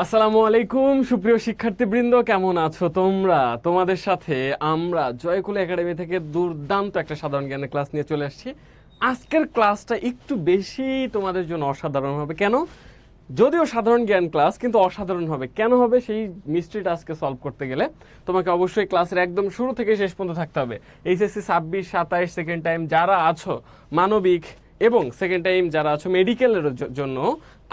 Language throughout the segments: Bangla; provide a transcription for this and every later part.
আসসালামু আলাইকুম সুপ্রিয় শিক্ষার্থীবৃন্দ, কেমন আছো তোমরা? তোমাদের সাথে আমরা জয়কুল একাডেমি থেকে দুর্দান্ত একটা সাধারণ জ্ঞানের ক্লাস নিয়ে চলে আসছি। আজকের ক্লাসটা একটু বেশি তোমাদের জন্য অসাধারণ হবে। কেন? যদিও সাধারণ জ্ঞান ক্লাস, কিন্তু অসাধারণ হবে। কেন হবে সেই মিস্ট্রিটা আজকে সলভ করতে গেলে তোমাকে অবশ্যই ক্লাসের একদম শুরু থেকে শেষ পর্যন্ত থাকতে হবে। এইচএসসি 26, 27 সেকেন্ড টাইম যারা আছো মানবিক এবং সেকেন্ড টাইম যারা আছো মেডিকেলের জন্য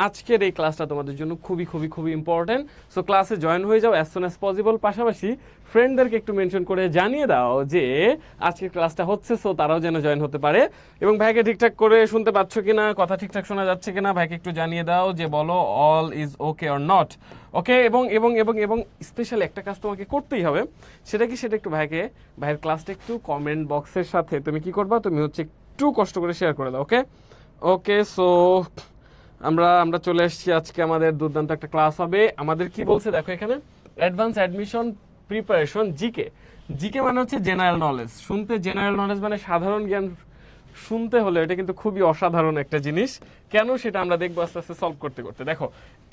আজকের এই ক্লাসটা তোমাদের জন্য খুবই খুবই খুবই ইম্পর্টেন্ট। সো ক্লাসে জয়েন হয়ে যাও অ্যাজ সুন অ্যাজ পসিবল। পাশাপাশি ফ্রেন্ডদেরকে একটু মেনশন করে জানিয়ে দাও যে আজকের ক্লাসটা হচ্ছে, সো তারাও যেন জয়েন হতে পারে। এবং ভাইকে ঠিকঠাক করে শুনতে পাচ্ছ কিনা, কথা ঠিকঠাক শোনা যাচ্ছে কিনা ভাইকে একটু জানিয়ে দাও যে বলো all is okay or not okay. এবং এবং এবং এবং স্পেশালি একটা কাজ তোমাকে করতেই হবে। সেটা কি? সেটা একটু ভাইয়ের ক্লাসটা একটু কমেন্ট বক্সের সাথে তুমি কি করবা, তুমি হচ্ছে একটু কষ্ট করে শেয়ার করে দাও। ওকে ওকে। সো আমরা চলে এসেছি। আজকে আমাদের দুর্দান্ত একটা ক্লাস হবে। আমাদের কি বলছে দেখো এখানে, advance admission preparation GK. GK মানে হচ্ছে জেনারেল নলেজ। শুনতে জেনারেল নলেজ মানে সাধারণ জ্ঞান শুনতে হলে এটা কিন্তু খুবই অসাধারণ একটা জিনিস। কেন সেটা আমরা দেখবো আস্তে আস্তে সলভ করতে করতে। দেখো,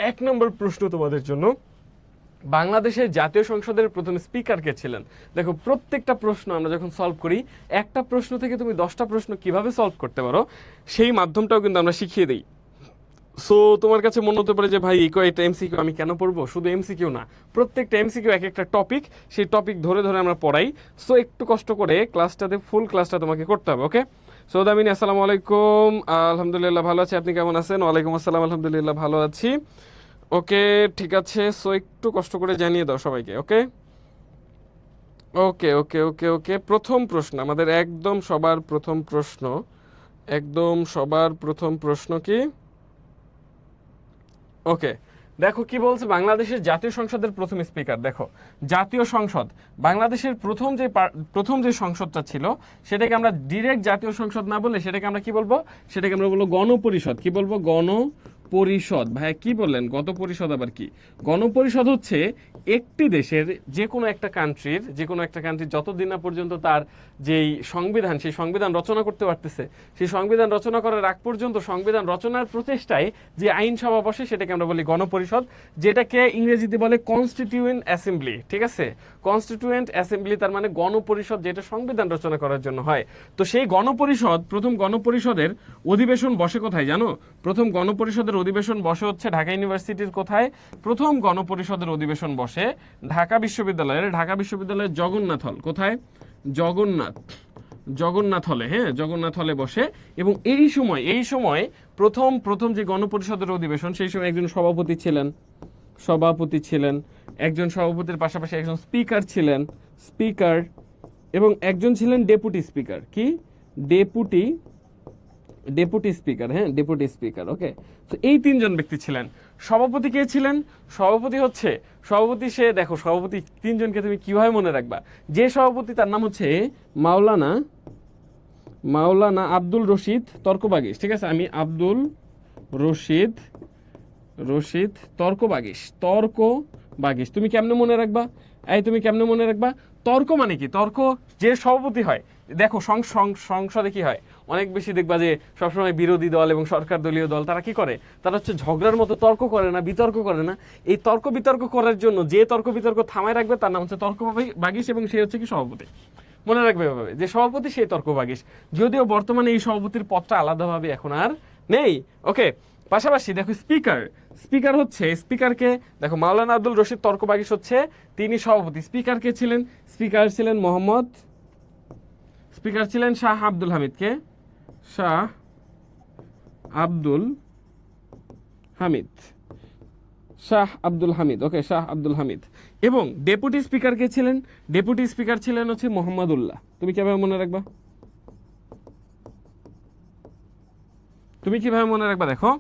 1 নম্বর প্রশ্ন তোমাদের জন্য, বাংলাদেশের জাতীয় সংসদের প্রথম স্পিকার কে ছিলেন? দেখো, প্রত্যেকটা প্রশ্ন আমরা যখন সলভ করি, একটা প্রশ্ন থেকে তুমি 10টা প্রশ্ন কিভাবে সলভ করতে পারো সেই মাধ্যমটাও কিন্তু আমরা শিখিয়ে দিই। সো তোমার কাছে মনে হতে পারে যে ভাই এটা এমসিকিউ আমি কেন পড়বো? শুধু এমসিকিউ না, প্রত্যেকটা এমসিকিউ এক একটা টপিক, সেই টপিক ধরে ধরে আমরা পড়াই। সো একটু কষ্ট করে ক্লাসটাতে ফুল ক্লাসটা তোমাকে করতে হবে। ওকে। সো দামিনী, আসসালামু আলাইকুম। আলহামদুলিল্লাহ ভালো আছি, আপনি কেমন আছেন? ওয়ালাইকুম আসসালাম, আলহামদুলিল্লাহ ভালো আছি। ওকে ঠিক আছে। সো একটু কষ্ট করে জানিয়ে দাও সবাইকে। ওকে ওকে ওকে ওকে ওকে। প্রথম প্রশ্ন আমাদের, একদম সবার প্রথম প্রশ্ন, একদম সবার প্রথম প্রশ্ন কি? ওকে, দেখো কি বলছে, বাংলাদেশের জাতীয় সংসদের প্রথম স্পিকার। দেখো, জাতীয় সংসদ, বাংলাদেশের প্রথম যে সংসদটা ছিল সেটাকে আমরা ডিরেক্ট জাতীয় সংসদ না বলে সেটাকে আমরা কি বলবো? সেটাকে আমরা বলবো গণপরিষদ। কি বলবো? গণপরিষদ। ভাই কি বললেন? গণপরিষদ আবার কি? গণপরিষদ হচ্ছে একটি দেশের যে কোনো একটা কান্ট্রির যতদিন না পর্যন্ত তার যেই সংবিধান, সেই সংবিধান রচনা করতে পারতেছে, সেই সংবিধান রচনা করার আগ পর্যন্ত সংবিধান রচনার প্রচেষ্টায় যে আইনসভা বসে সেটাকে আমরা বলি গণপরিষদ, যেটাকে ইংরেজিতে বলে কনস্টিটিউয়েন্ট অ্যাসেম্বলি। ঠিক আছে, কনস্টিটিউয়েন্ট অ্যাসেম্বলি তার মানে গণপরিষদ, যেটা সংবিধান রচনা করার জন্য হয়। তো সেই গণপরিষদ, প্রথম গণপরিষদের অধিবেশন বসে কোথায় জানো? প্রথম গণপরিষদের অধিবেশন বসে হচ্ছে ঢাকা ইউনিভার্সিটির কোথায়? প্রথম গণপরিষদের অধিবেশন বসে ঢাকা বিশ্ববিদ্যালয়ের জগন্নাথ হল। কোথায়? জগন্নাথ হলে। হ্যাঁ, জগন্নাথ হলে বসে। এবং এই সময় প্রথম যে গণপরিষদের অধিবেশন, সেই সময় একজন সভাপতি ছিলেন, একজন সভাপতির পাশাপাশি একজন স্পিকার এবং একজন ছিলেন ডেপুটি স্পিকার। কি? Deputy speaker. হ্যাঁ, ডেপুটি স্পিকার। ওকে। তো এই 3জন ব্যক্তি ছিলেন। সভাপতি কে ছিলেন? সভাপতি সে, দেখো সভাপতি 3জনকে তুমি কিভাবে মনে রাখবা? যে সভাপতি তার নাম হচ্ছে মাওলানা আব্দুল রশিদ তর্কবাগীশ। ঠিক আছে, আমি আব্দুল রশিদ তর্কবাগীশ। তুমি কেমনে মনে রাখবা? তর্ক মানে কি? তর্ক যে সভাপতি হয়, দেখো সংসদে কি হয়, অনেক বেশি দেখবা যে সবসময় বিরোধী দল এবং সরকার দলীয় দল তারা কি করে? তারা হচ্ছে ঝগড়ার মতো তর্ক করে না, বিতর্ক করে না। এই তর্ক বিতর্ক করার জন্য যে তর্ক বিতর্ক থামায় রাখবে তার নাম হচ্ছে তর্কবাগীশ, এবং সে হচ্ছে কি সভাপতি। মনে রাখবে এভাবে, যে সভাপতি সেই তর্কবাগীশ। যদিও বর্তমানে এই সভাপতির পদটা আলাদাভাবে এখন আর নেই। ওকে। পাশাপাশি দেখো স্পিকারকে দেখো, মাওলানা আব্দুল রশিদ তর্কবাগীশ হচ্ছে তিনি সভাপতি। স্পিকার ছিলেন শাহ আব্দুল হামিদ। কে? শাহ আব্দুল হামিদ। ওকে, শাহ আব্দুল হামিদ। এবং ডেপুটি স্পিকার কে ছিলেন? ডেপুটি স্পিকার ছিলেন হচ্ছে মোহাম্মদুল্লাহ। তুমি কিভাবে মনে রাখবা? দেখো,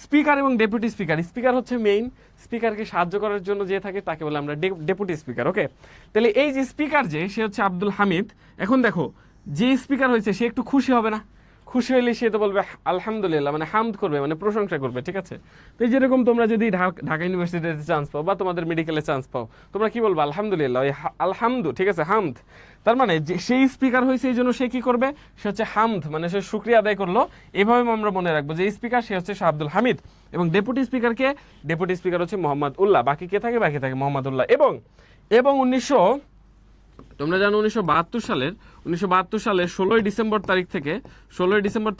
স্পিকার এবং ডেপুটি স্পিকার হচ্ছে মেইন, স্পিকারকে সাহায্য করার জন্য যে থাকে তাকে বলে আমরা ডেপুটি স্পিকার। ওকে। তাহলে এই যে স্পিকার, সে হচ্ছে আব্দুল হামিদ। এখন দেখো, যে স্পিকার হয়েছে সে একটু খুশি হবে না? খুশি হইলে সে তো বলবে আলহামদুলিল্লাহ, মানে হামদ করবে, মানে প্রশংসা করবে, ঠিক আছে? তো এই যেরকম তোমরা যদি ঢাকা ইউনিভার্সিটিতে চান্স পাও বা তোমাদের মেডিকেলে চান্স পাও, তোমরা কি বলবো? আলহামদুলিল্লাহ, ওই আলহামদু, ঠিক আছে, হামদ। তার মানে যে সেই স্পিকার হয়েছে এই জন্য সে কি করবে? সে হচ্ছে হামদ, মানে সে শুকরিয়া আদায় করলো। এভাবে আমরা মনে রাখবো যে স্পিকার সে হচ্ছে শাহ আব্দুল হামিদ, এবং ডেপুটি স্পিকারকে, ডেপুটি স্পিকার হচ্ছে মোহাম্মদ উল্লাহ। বাকি কে থাকে? বাকি থাকে মোহাম্মদ উল্লাহ। এবং এবং তোমরা জানো 1972 সালের 16ই ডিসেম্বর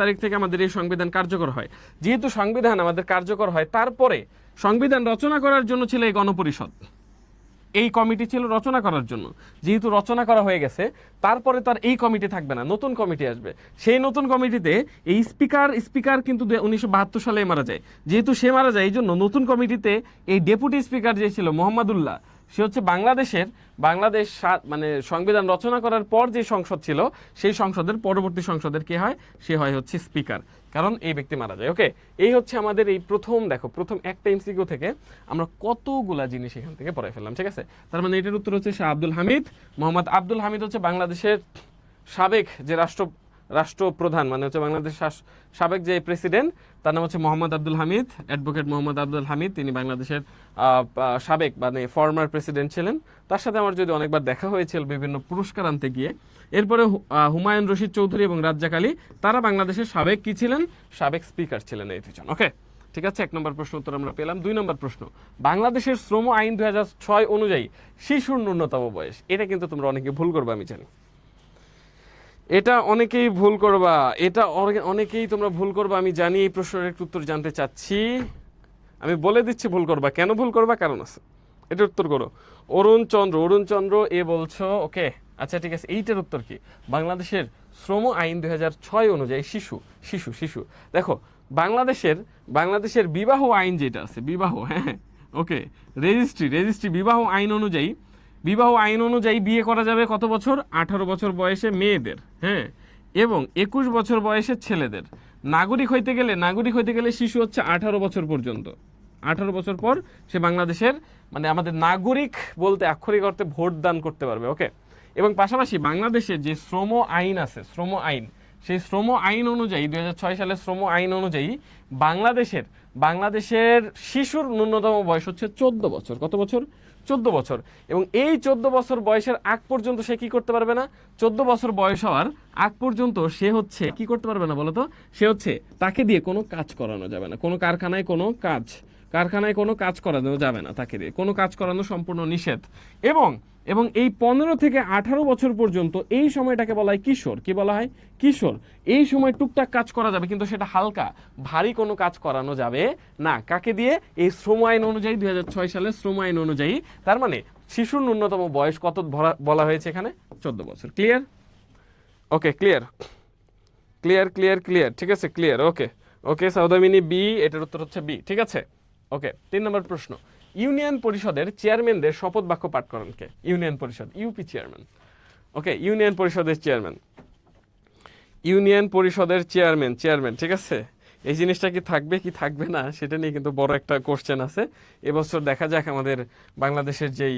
তারিখ থেকে আমাদের এই সংবিধান কার্যকর হয়। যেহেতু সংবিধান আমাদের কার্যকর হয়, তারপরে সংবিধান রচনা করার জন্য ছিল এই গণপরিষদ, এই কমিটি ছিল রচনা করার জন্য। যেহেতু রচনা করা হয়ে গেছে, তারপরে তার এই কমিটি থাকবে না, নতুন কমিটি আসবে। সেই নতুন কমিটিতে এই স্পিকার কিন্তু 1972 সালে মারা যায়। যেহেতু সে মারা যায়, এই জন্য নতুন কমিটিতে এই ডেপুটি স্পিকার যে ছিল মোহাম্মদুল্লাহ, সে হচ্ছে বাংলাদেশ মানে সংবিধান রচনা করার পর যে সংসদ ছিল, সেই সংসদের পরবর্তী সংসদের কে হয়? সে হয় হচ্ছে স্পিকার, কারণ এই ব্যক্তি মারা যায়। ওকে, এই হচ্ছে আমাদের এই প্রথম একটা এমসিকিউ থেকে আমরা কতগুলা জিনিস এখান থেকে পড়ে ফেললাম, ঠিক আছে? তার মানে এটার উত্তর হচ্ছে শাহ আব্দুল হামিদ। মোহাম্মদ আব্দুল হামিদ হচ্ছে বাংলাদেশের সাবেক যে রাষ্ট্রপ্রধান, মানে হচ্ছে বাংলাদেশ সাবেক যে প্রেসিডেন্ট, তার নাম হচ্ছে মোহাম্মদ আব্দুল হামিদ, অ্যাডভোকেট মোহাম্মদ আব্দুল হামিদ। তিনি বাংলাদেশের সাবেক মানে ফর্মার প্রেসিডেন্ট ছিলেন। তার সাথে আমার যদি অনেকবার দেখা হয়েছিল বিভিন্ন পুরস্কার আনতে গিয়ে। এরপরে হুমায়ুন রশিদ চৌধুরী এবং রাজ্জাক আলী, তারা বাংলাদেশের সাবেক কি ছিলেন? সাবেক স্পিকার ছিলেন, এই দুজন। ওকে, ঠিক আছে, 1 নম্বর প্রশ্ন উত্তর আমরা পেলাম। 2 নম্বর প্রশ্ন, বাংলাদেশের শ্রম আইন 2006 অনুযায়ী শিশুর ন্যূনতম বয়স। এটা কিন্তু তোমরা অনেকে ভুল করবে, আমি জানি। এটা অনেকেই ভুল করবা, আমি জানি। এই প্রশ্নের একটু উত্তর জানতে চাচ্ছি, আমি বলে দিচ্ছি ভুল করবা। কেন ভুল করবা? কারণ আছে, এটা উত্তর করো। অরুণ চন্দ্র এ বলছো। ওকে, আচ্ছা ঠিক আছে, এইটার উত্তর কি? বাংলাদেশের শ্রম আইন 2006 অনুযায়ী শিশু দেখো, বাংলাদেশের বিবাহ আইন যেটা আছে, হ্যাঁ, ওকে, রেজিস্ট্রি বিবাহ আইন অনুযায়ী বিয়ে করা যাবে কত বছর? 18 বছর বয়সে মেয়েদের, হ্যাঁ, এবং 21 বছর বয়সে ছেলেদের। নাগরিক হইতে গেলে শিশু হচ্ছে 18 বছর পর্যন্ত। 18 বছর পর সে বাংলাদেশের, মানে আমাদের নাগরিক বলতে আক্ষরিক অর্থে ভোট দান করতে পারবে। ওকে, এবং পাশাপাশি বাংলাদেশের যে শ্রম আইন আছে, সেই শ্রম আইন অনুযায়ী 2006 সালের শ্রম আইন অনুযায়ী বাংলাদেশের শিশুর ন্যূনতম বয়স হচ্ছে 14 বছর। কত বছর? 14 বছর। এবং এই 14 বছর বয়সের আগ পর্যন্ত সে কি করতে পারবে না? 14 বছর বয়স হওয়ার আগ পর্যন্ত সে হচ্ছে কি করতে পারবে না বলতো? সে হচ্ছে, তাকে দিয়ে কোনো কাজ করানো যাবে না, কোনো কারখানায় কোনো কাজ করানো যাবে না, তাকে দিয়ে কোনো কাজ করানো সম্পূর্ণ নিষেধ। এবং এই 15 থেকে 18 বছর পর্যন্ত এই সময়টাকে বলা হয় কিশোর। কি বলা হয়? কিশোর। এই সময় টুকটাক কাজ করা যাবে, কিন্তু সেটা হালকা, ভারী কোনো কাজ করানো যাবে না। কাকে দিয়ে? এই শ্রম আইন অনুযায়ী, 2006 সালের শ্রম আইন অনুযায়ী। তার মানে শিশুর ন্যূনতম বয়স কত বলা হয়েছে এখানে? 14 বছর। ক্লিয়ার? ওকে, ক্লিয়ার, ঠিক আছে, ক্লিয়ার। ওকে, সৌদামিনী বি, এটার উত্তর হচ্ছে বি, ঠিক আছে। ওকে, 3 নম্বর প্রশ্ন, ইউনিয়ন পরিষদের চেয়ারম্যানদের শপথ বাক্য পাঠ করেন কে? ইউনিয়ন পরিষদ, ইউপি চেয়ারম্যান। ওকে, ইউনিয়ন পরিষদের চেয়ারম্যান, ঠিক আছে। এই জিনিসটা কি থাকবে না সেটা নিয়ে কিন্তু বড় একটা কোশ্চেন আছে। এবছর দেখা যাক আমাদের বাংলাদেশের যেই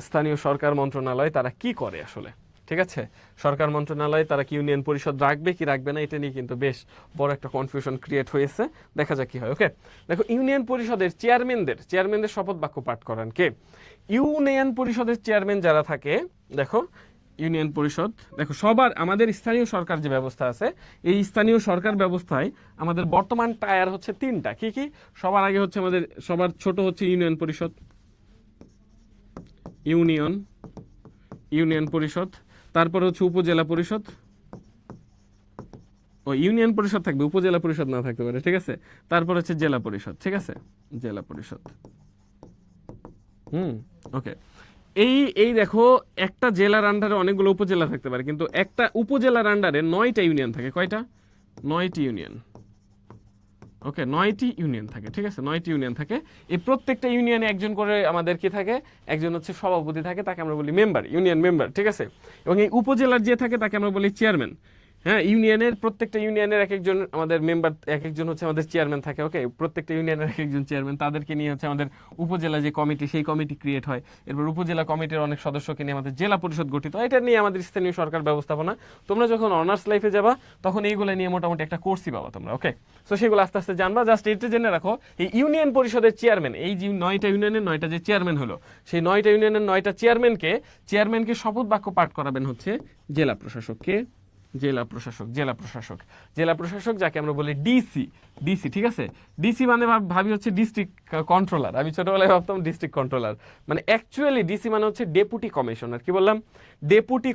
স্থানীয় সরকার মন্ত্রণালয় তারা কি করে আসলে, ঠিক আছে। সরকার মন্ত্রণালয় তারা কি ইউনিয়ন পরিষদ রাখবে কি রাখবে না, এটা নিয়ে কিন্তু বেশ বড় একটা কনফিউশন ক্রিয়েট হয়েছে। দেখা যাক কি হয়। ওকে, দেখো, ইউনিয়ন পরিষদের চেয়ারম্যানদের শপথ বাক্য পাঠ করান কে? ইউনিয়ন পরিষদের চেয়ারম্যান যারা থাকে, দেখো, ইউনিয়ন পরিষদ, দেখো, সবার আমাদের স্থানীয় সরকার যে ব্যবস্থা আছে, এই স্থানীয় সরকার ব্যবস্থায় আমাদের বর্তমান টায়ার হচ্ছে 3টা। কি? সবার আগে হচ্ছে আমাদের সবার ছোট হচ্ছে ইউনিয়ন পরিষদ, ইউনিয়ন পরিষদ। তারপর হচ্ছে উপজেলা পরিষদ। ইউনিয়ন পরিষদ থাকবে, উপজেলা পরিষদ না থাকতে পারে, ঠিক আছে। তারপর হচ্ছে জেলা পরিষদ, ঠিক আছে, জেলা পরিষদ। ওকে, এই দেখো, একটা জেলার আন্ডারে অনেকগুলো উপজেলা থাকতে পারে, কিন্তু একটা উপজেলার আন্ডারে 9টা ইউনিয়ন থাকে। কয়টা? 9টি ইউনিয়ন। ওকে, 9টি ইউনিয়ন থাকে, ঠিক আছে, 9টি ইউনিয়ন থাকে। এই প্রত্যেকটা ইউনিয়নে একজন করে আমাদের কি থাকে? একজন হচ্ছে সভাপতি থাকে, তাকে আমরা বলি মেম্বার, ইউনিয়ন মেম্বার, ঠিক আছে। এবং এই উপজেলার যে থাকে তাকে আমরা বলি চেয়ারম্যান। হ্যাঁ, ইউনিয়নের প্রত্যেকটা ইউনিয়নের এক একজন আমাদের মেম্বার, এক একজন হচ্ছে আমাদের চেয়ারম্যান থাকে। ওকে, প্রত্যেকটা ইউনিয়নের এক একজন চেয়ারম্যান, তাদেরকে নিয়ে হচ্ছে আমাদের উপজেলা যে কমিটি, সেই কমিটি ক্রিয়েট হয়। এরপর উপজেলা কমিটির অনেক সদস্যকে নিয়ে আমাদের জেলা পরিষদ গঠিত হয়। এটা নিয়ে আমাদের স্থানীয় সরকার ব্যবস্থাপনা। তোমরা যখন অনার্স লাইফে যাবা তখন এইগুলো নিয়ে মোটামুটি একটা কোর্সই পাবা তোমরা। ওকে, সো সেগুলো আস্তে আস্তে জানবা। জাস্ট এটা জেনে রাখো, এই ইউনিয়ন পরিষদের চেয়ারম্যান, এই যে 9টা ইউনিয়নের 9টা যে চেয়ারম্যান হলো, সেই 9টা ইউনিয়নের 9টা চেয়ারম্যানকে শপথ বাক্য পাঠ করাবেন হচ্ছে জেলা প্রশাসককে। জেলা প্রশাসক যাকে আমরা বলি ডিসি, ঠিক আছে। ডিসি মানে ভাবি হচ্ছে ডিস্ট্রিক্ট কন্ট্রোলার। আমি ছোটবেলায় ভাবতাম ডিস্ট্রিক্ট কন্ট্রোলার, মানে অ্যাকচুয়ালি ডিসি মানে হচ্ছে ডেপুটি কমিশনার। কি বললাম? ডেপুটি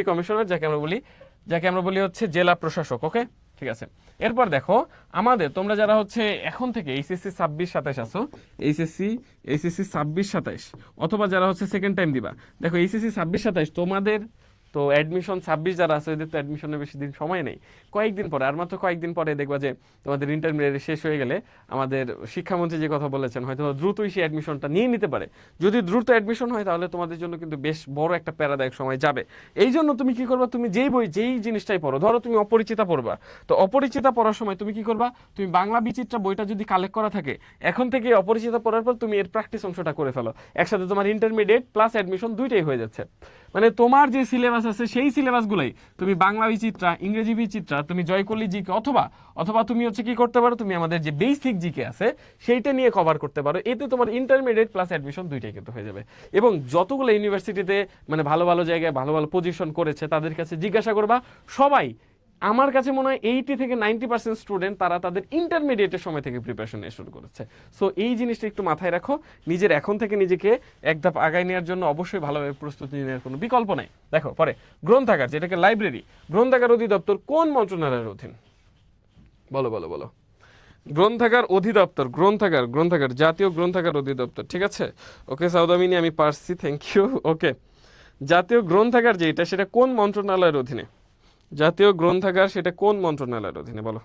কমিশনার যাকে আমরা বলি হচ্ছে জেলা প্রশাসক। ওকে, ঠিক আছে। এরপর দেখো, আমাদের তোমরা যারা হচ্ছে এখন থেকে এইচএসসি 26-27 আসো, এইচএসসি 26-27, অথবা যারা হচ্ছে সেকেন্ড টাইম দিবা, দেখো এইচএসসি 26-27 তোমাদের তো অ্যাডমিশন 26 যারা আছে ওদের তো অ্যাডমিশনের বেশি দিন সময় নেই, কয়েকদিন পরে, আর মাত্র কয়েকদিন পরে দেখবা যে তোমাদের ইন্টারমিডিয়েট শেষ হয়ে গেলে আমাদের শিক্ষামন্ত্রী যে কথা বলেছেন, হয়তো দ্রুতই সেই অ্যাডমিশনটা নিয়ে নিতে পারে। যদি দ্রুত অ্যাডমিশন হয় তাহলে তোমাদের জন্য কিন্তু বেশ বড় একটা প্যারাদায়ক সময় যাবে। এই জন্য তুমি কি করবা, তুমি যেই জিনিসটাই পড়ো, ধরো তুমি অপরিচিতা পড়বা, তো অপরিচিতা পড়ার সময় তুমি কি করবা, তুমি বাংলা বিচিত্রা বইটা যদি কালেক্ট করা থাকে, এখন থেকে অপরিচিতা পড়ার পর তুমি এর প্র্যাকটিস অংশটা করে ফেলো, একসাথে তোমার ইন্টারমিডিয়েট প্লাস অ্যাডমিশন দুইটাই হয়ে যাচ্ছে। মানে তোমার যে সিলেবাস আছে সেই সিলেবাসগুলোই তুমি বাংলা বিচিত্রা, ইংরেজি বিচিত্রা, তুমি জয়কল্লী জিকে, অথবা তুমি হচ্ছে কি করতে পারো, তুমি আমাদের যে বেসিক জিকে আছে সেইটা নিয়ে কভার করতে পারো। এতে তোমার ইন্টারমিডিয়েট প্লাস অ্যাডমিশন দুইটাই কিন্তু হয়ে যাবে। এবং যতগুলো ইউনিভার্সিটিতে মানে ভালো ভালো জায়গায় ভালো ভালো পজিশন করেছে তাদের কাছে জিজ্ঞাসা করবা, সবাই আমার কাছে মনে হয় 80 থেকে 90% স্টুডেন্ট তারা তাদের ইন্টারমিডিয়েটের সময় থেকে প্রিপারেশন নিয়ে শুরু করেছে। সো এই জিনিসটা একটু মাথায় রাখো, নিজের এখন থেকে নিজেকে এক ধাপ আগায় নেওয়ার জন্য অবশ্যই ভালোভাবে প্রস্তুতি নেওয়ার কোনো বিকল্প নাই। দেখো পরে, গ্রন্থাগার, যেটাকে লাইব্রেরি, গ্রন্থাগার অধিদপ্তর কোন মন্ত্রণালয়ের অধীন? বলো। গ্রন্থাগার জাতীয় গ্রন্থাগার অধিদপ্তর, ঠিক আছে। ওকে সাউদামিনী, আমি পারছি, থ্যাংক ইউ। ওকে, জাতীয় গ্রন্থাগার যেটা, সেটা কোন মন্ত্রণালয়ের অধীনে? জাতীয় গ্রন্থাগার সেটা কোন মন্ত্রণালয়ের অধীনে বলো?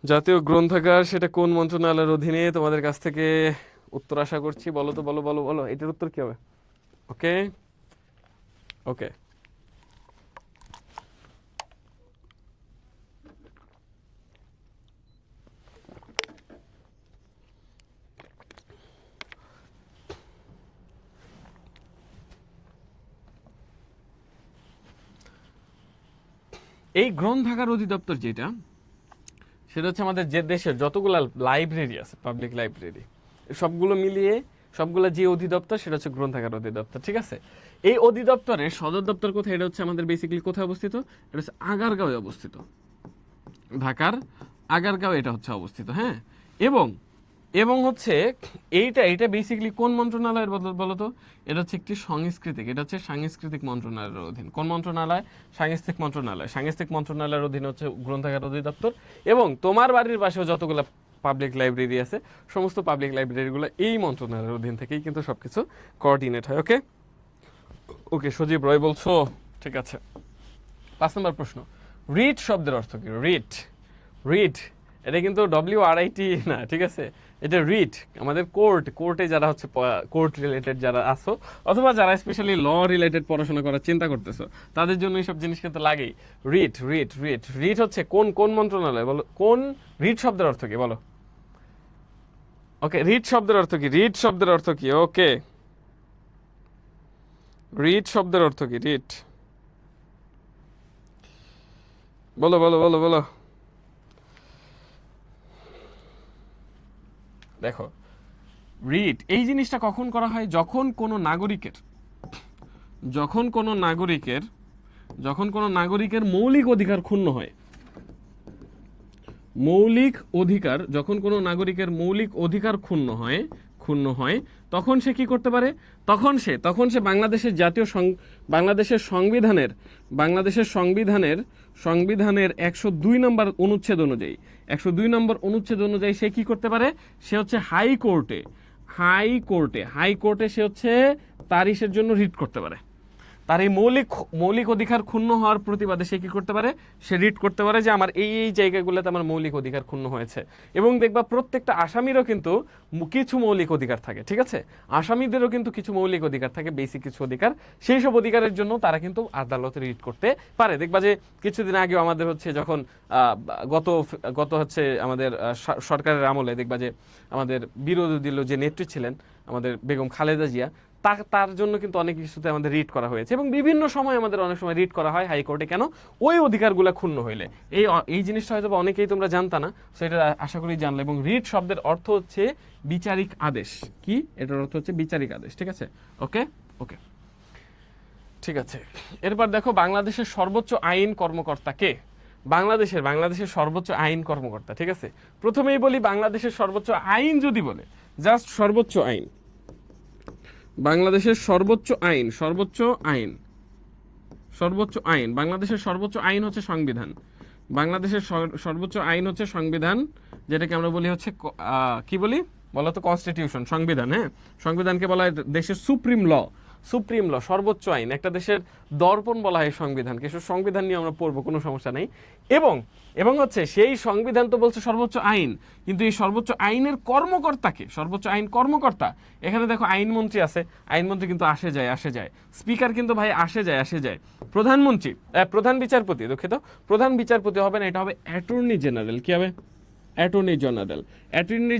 জাতীয় গ্রন্থাগার সেটা কোন মন্ত্রণালয়ের অধীনে? তোমাদের কাছ থেকে উত্তর আশা করছি। বলো তো, বলো। এটার উত্তর কি হবে? ওকে এই গ্রন্থাগার অধিদপ্তর যেটা, সেটা হচ্ছে আমাদের যে দেশের যতগুলো লাইব্রেরি আছে, পাবলিক লাইব্রেরি, সবগুলো মিলিয়ে সবগুলো যে অধিদপ্তর, সেটা হচ্ছে গ্রন্থাগার অধিদপ্তর, ঠিক আছে। এই অধিদপ্তরের সদর দপ্তর কোথায়? এটা হচ্ছে আমাদের বেসিক্যালি কোথায় অবস্থিত? এটা হচ্ছে আগারগাঁওয়ে অবস্থিত, ঢাকার আগারগাঁও এটা হচ্ছে অবস্থিত। হ্যাঁ, এবং হচ্ছে এইটা বেসিক্যালি কোন মন্ত্রণালয়ের বলতো? এটা হচ্ছে একটি সাংস্কৃতিক মন্ত্রণালয়ের অধীন। কোন মন্ত্রণালয়? সাংস্কৃতিক মন্ত্রণালয়ের অধীনে হচ্ছে গ্রন্থাগার অধিদপ্তর। এবং তোমার বাড়ির পাশেও যতগুলো পাবলিক লাইব্রেরি আছে, সমস্ত পাবলিক লাইব্রেরিগুলো এই মন্ত্রণালয়ের অধীন থেকেই কিন্তু সবকিছু কোঅর্ডিনেট হয়। ওকে সজীব রয় বলছো, ঠিক আছে। 5 নম্বর প্রশ্ন, রিট শব্দের অর্থ কি? রিট এটা কিন্তু WRIT না, ঠিক আছে। এটা রিট আমাদের কোর্টে যারা হচ্ছে কোর্ট রিলেটেড যারা আসো, অথবা যারা স্পেশালি ল রিলেটেড পড়াশোনা করার চিন্তা করতেছো, তাদের জন্য এইসব জিনিস কিন্তু লাগেই। রিট হচ্ছে কোন মন্ত্রণালয় বলো? কোন রিট শব্দের অর্থ কি বলো? ওকে, রিট শব্দের অর্থ কি? ওকে, রিট শব্দের অর্থ কি? রিট বলো। দেখো, রিট এই জিনিসটা কখন করা হয়? যখন কোনো নাগরিকের মৌলিক অধিকার ক্ষুণ্ণ হয়। যখন কোনো নাগরিকের মৌলিক অধিকার ক্ষুণ্ণ হয়, তখন সে কি করতে পারে? তখন সে বাংলাদেশের সংবিধানের 102 নম্বর অনুচ্ছেদ অনুযায়ী সে কি করতে পারে? সে হচ্ছে হাইকোর্টে সে হচ্ছে তারিশের জন্য রিট করতে পারে। তার এই মৌলিক অধিকার ক্ষুণ্ণ হওয়ার প্রতিবাদে সে কি করতে পারে, সে রিট করতে পারে যে আমার এই জায়গাগুলোতে আমার মৌলিক অধিকার ক্ষুণ্ণ হয়েছে। এবং দেখবা প্রত্যেকটা আসামিরও কিন্তু কিছু মৌলিক অধিকার থাকে, ঠিক আছে, আসামিদেরও কিন্তু কিছু মৌলিক অধিকার থাকে, বেসিক কিছু অধিকার, সেই সব অধিকারের জন্য তারা কিন্তু আদালতে রিট করতে পারে। দেখবা যে কিছুদিন আগেও আমাদের হচ্ছে যখন গত হচ্ছে আমাদের সরকারের আমলে দেখবা যে আমাদের বিরোধী দলীয় যে নেত্রী ছিলেন আমাদের বেগম খালেদা জিয়া, তার জন্য কিন্তু অনেক কিছুতে আমাদের রিট করা হয়েছে এবং বিভিন্ন সময় আমাদের অনেক সময় রিট করা হয় হাইকোর্টে। কেন? ওই অধিকারগুলো ক্ষুণ্ণ হইলে। এই জিনিসটা হয়তো অনেকেই তোমরা জানতা না, সো এটা আশা করি জানলে। এবং রিট শব্দের অর্থ হচ্ছে বিচারিক আদেশ। কি? এটার অর্থ হচ্ছে বিচারিক আদেশ, ঠিক আছে? ওকে ওকে, ঠিক আছে। এরপর দেখো বাংলাদেশের সর্বোচ্চ আইন কর্মকর্তা কে? বাংলাদেশের সর্বোচ্চ আইন কর্মকর্তা, ঠিক আছে। প্রথমেই বলি বাংলাদেশের সর্বোচ্চ আইন যদি বলে, জাস্ট সর্বোচ্চ আইন, বাংলাদেশের সর্বোচ্চ আইন বাংলাদেশের সর্বোচ্চ আইন হচ্ছে সংবিধান। বাংলাদেশের সর্বোচ্চ আইন হচ্ছে সংবিধান, যেটাকে আমরা বলি হচ্ছে কি বলি বলো তো, কনস্টিটিউশন, সংবিধান। হ্যাঁ, সংবিধানকে বলা হয় দেশের সুপ্রিম ল, সর্বোচ্চ আইন। একটা দেশের দর্পণ বলা হয় সংবিধানকে। সংবিধান নিয়ে আমরা পড়বো, কোনো সমস্যা নেই। এবং হচ্ছে সেই সংবিধান তো বলছে সর্বোচ্চ আইন, কিন্তু এই সর্বোচ্চ আইনের কর্মকর্তাকে, সর্বোচ্চ আইন কর্মকর্তা, এখানে দেখো আইনমন্ত্রী আছে, আইনমন্ত্রী কিন্তু আসে যায়, স্পিকার কিন্তু ভাই আসে যায়, প্রধানমন্ত্রী, প্রধান বিচারপতি, দুঃখিত, প্রধান বিচারপতি হবে না, এটা হবে অ্যাটর্নি জেনারেল। কি হবে? অ্যাটর্নি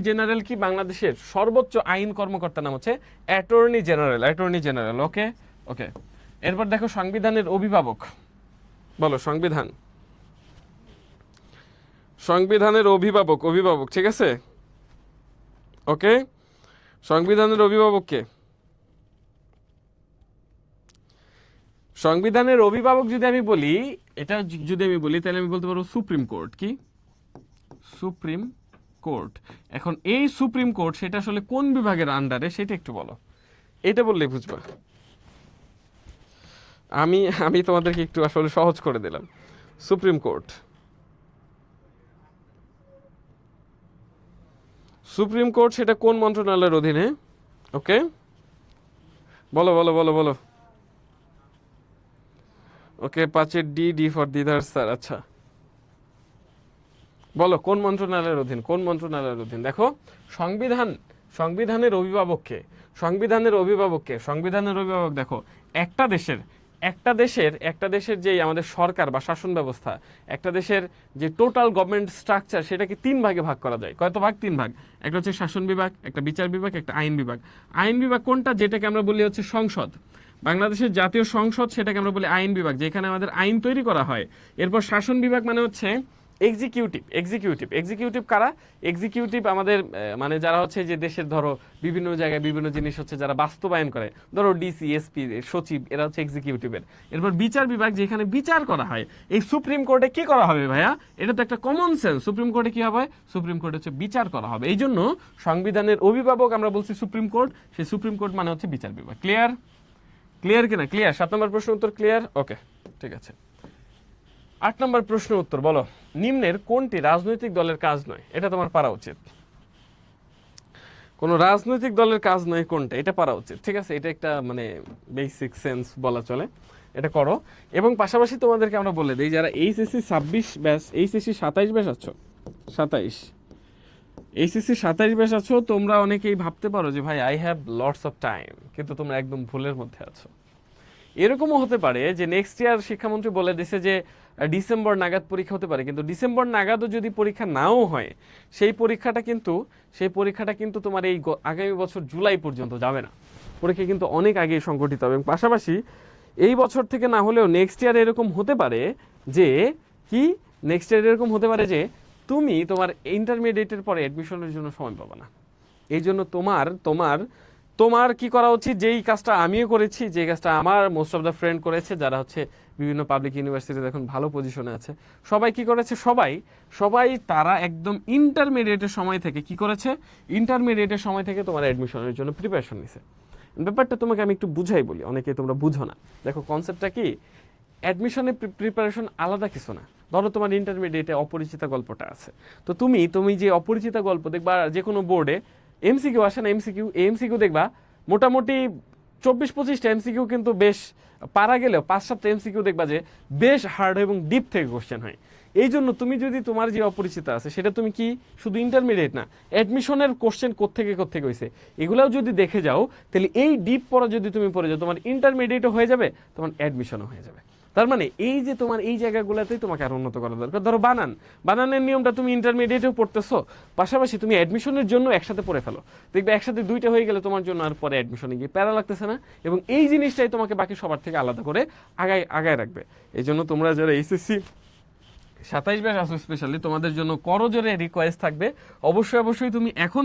জেনারেল কি বাংলাদেশের সর্বোচ্চ আইন কর্মকর্তার নাম হচ্ছে অ্যাটর্নি জেনারেল। ওকে ওকে। এরপর দেখো সংবিধানের অভিভাবক, বলো সংবিধানের অভিভাবক, ঠিক আছে? ওকে, সংবিধানের অভিভাবক কে? সংবিধানের অভিভাবক যদি আমি বলি, তাহলে আমি বলতে পারবো সুপ্রিম কোর্ট। কি? Supreme court. এখন এই সুপ্রিম কোর্ট সেটা আসলে কোন বিভাগের আন্ডারে সেটা একটু বলো, এটা বললেই বুঝবা। আমি তোমাদেরকে একটু আসলে সহজ করে দিলাম। সুপ্রিম কোর্ট সেটা কোন মন্ত্রণালয়ের অধীনে? ওকে, বলো। ওকে, 5 ডি ফর দিদার স্যার। আচ্ছা, বলো কোন মন্ত্রণালয়ের অধীন? দেখো সংবিধানের অভিভাবক দেখো একটা দেশের যে আমাদের সরকার বা শাসন ব্যবস্থা, একটা দেশের যে টোটাল গভর্নমেন্ট স্ট্রাকচার, সেটাকে 3 ভাগে ভাগ করা যায়। কয়তো ভাগ? 3 ভাগ। একটা হচ্ছে শাসন বিভাগ, একটা বিচার বিভাগ, একটা আইন বিভাগ। আইন বিভাগ কোনটা? যেটাকে আমরা বলি হচ্ছে সংসদ, বাংলাদেশের জাতীয় সংসদ, সেটাকে আমরা বলি আইন বিভাগ, যেখানে আমাদের আইন তৈরি করা হয়। এরপর শাসন বিভাগ মানে হচ্ছে এক্সিকিউটিভ কারা? এক্সিকিউটিভ আমাদের মানে যারা হচ্ছে যে দেশের ধরো বিভিন্ন জায়গায় বিভিন্ন জিনিস হচ্ছে যারা বাস্তবায়ন করে, ধরো ডিসি, এসপি, সচিব, এরা হচ্ছে এক্সিকিউটিভের। এরপর বিচার বিভাগ, যেখানে বিচার করা হয়। এই সুপ্রিম কোর্টে কি করা হবে ভাইয়া? এটা তো একটা কমন সেন্স। সুপ্রিম কোর্টে কি হবে? সুপ্রিম কোর্টে হচ্ছে বিচার করা হবে। এই জন্য সংবিধানের অভিভাবক আমরা বলছি সুপ্রিম কোর্ট, সেই সুপ্রিম কোর্ট মানে হচ্ছে বিচার বিভাগ। ক্লিয়ার কিনা? ক্লিয়ার। 7 নম্বর প্রশ্ন উত্তর ক্লিয়ার? ওকে, ঠিক আছে। 8 নম্বর প্রশ্ন উত্তর বলো, নিম্নের কোনটি রাজনৈতিক দলের কাজ নয়? এটা তোমার পারা উচিত। কোন রাজনৈতিক দলের কাজ নয় কোনটা, এটা পারা উচিত, ঠিক আছে? এটা একটা মানে বেসিক সেন্স বলা চলে, এটা করো। এবং পাশাপাশি তোমাদেরকে আমরা বলে দিই, যারা এইচএসসি 26 ব্যাচ, এইচএসসি 27 ব্যাচ আছো, 27 ব্যাচ আছো, তোমরা অনেকেই ভাবতে পারো যে ভাই I have lots of time, কিন্তু তোমরা একদম ভুলের মধ্যে আছো। এরকমও হতে পারে যে নেক্সট ইয়ার শিক্ষামন্ত্রী বলে দিছে যে ডিসেম্বর নাগাদ পরীক্ষা হতে পারে, কিন্তু ডিসেম্বর নাগাদও যদি পরীক্ষা নাও হয়, সেই পরীক্ষাটা কিন্তু তোমার এই আগামী বছর জুলাই পর্যন্ত যাবে না। পরীক্ষা কিন্তু অনেক আগেই সংগঠিত হবে। এবং পাশাপাশি এই বছর থেকে না হলেও নেক্সট ইয়ার এরকম হতে পারে যে তুমি তোমার ইন্টারমিডিয়েটের পরে অ্যাডমিশনের জন্য সময় পাবে না। এই জন্য তোমার কি করা উচিত, যেই কাজটা আমিও করেছি, যে কাজটা আমার মোস্ট অফ দ্য ফ্রেন্ড করেছে, যারা হচ্ছে বিভিন্ন পাবলিক ইউনিভার্সিটিতে এখন ভালো পজিশনে আছে, সবাই কি করেছে, সবাই তারা একদম ইন্টারমিডিয়েটের সময় থেকে কি করেছে, ইন্টারমিডিয়েটের সময় থেকে তোমার অ্যাডমিশনের জন্য প্রিপারেশন নিছে। ব্যাপারটা তোমাকে আমি একটু বুঝাই বলি, অনেকে তোমরা বুঝো না। দেখো কনসেপ্টটা কি, অ্যাডমিশনের প্রিপারেশন আলাদা কিছু না। ধরো তোমার ইন্টারমিডিয়েটে অপরিচিতা গল্পটা আছে, তো তুমি যে অপরিচিতা গল্প দেখবা যে কোনো বোর্ডে এমসিকিউ আসে না, এমসিকিউ দেখবা মোটামুটি 24-25টা এমসিকিউ কিন্তু বেশ পারা গেলেও 5-7টা এমসিকিউ দেখবা যে বেশ হার্ড এবং ডিপ থেকে কোশ্চেন হয়। এই জন্য তুমি যদি তোমার যে অপরিচিত আছে সেটা তুমি কি শুধু ইন্টারমিডিয়েট না, অ্যাডমিশনের কোশ্চেন কোত্থেকে হয়েছে এগুলাও যদি দেখে যাও, তাহলে এই ডিপ পড়া যদি তুমি পড়ে যাও, তোমার ইন্টারমিডিয়েটও হয়ে যাবে, তোমার অ্যাডমিশনও হয়ে যাবে। তার মানে এই যে তোমার এই জায়গাগুলোতেই তোমাকে আরো উন্নত করা দরকার। ধরো বানানের নিয়মটা তুমি ইন্টারমিডিয়েটেও পড়তেছো, পাশাপাশি তুমি অ্যাডমিশনের জন্য একসাথে পড়ে ফেলো, দেখবে একসাথে দুইটা হয়ে গেলে তোমার জন্য আর পরে অ্যাডমিশনে গিয়ে প্যারা লাগতেছে না, এবং এই জিনিসটাই তোমাকে বাকি সবার থেকে আলাদা করে আগায় রাখবে। এই জন্য তোমরা যারা এইচএসসি 27 আসো, স্পেশালি তোমাদের জন্য করজোরে রিকোয়েস্ট থাকবে, অবশ্যই তুমি এখন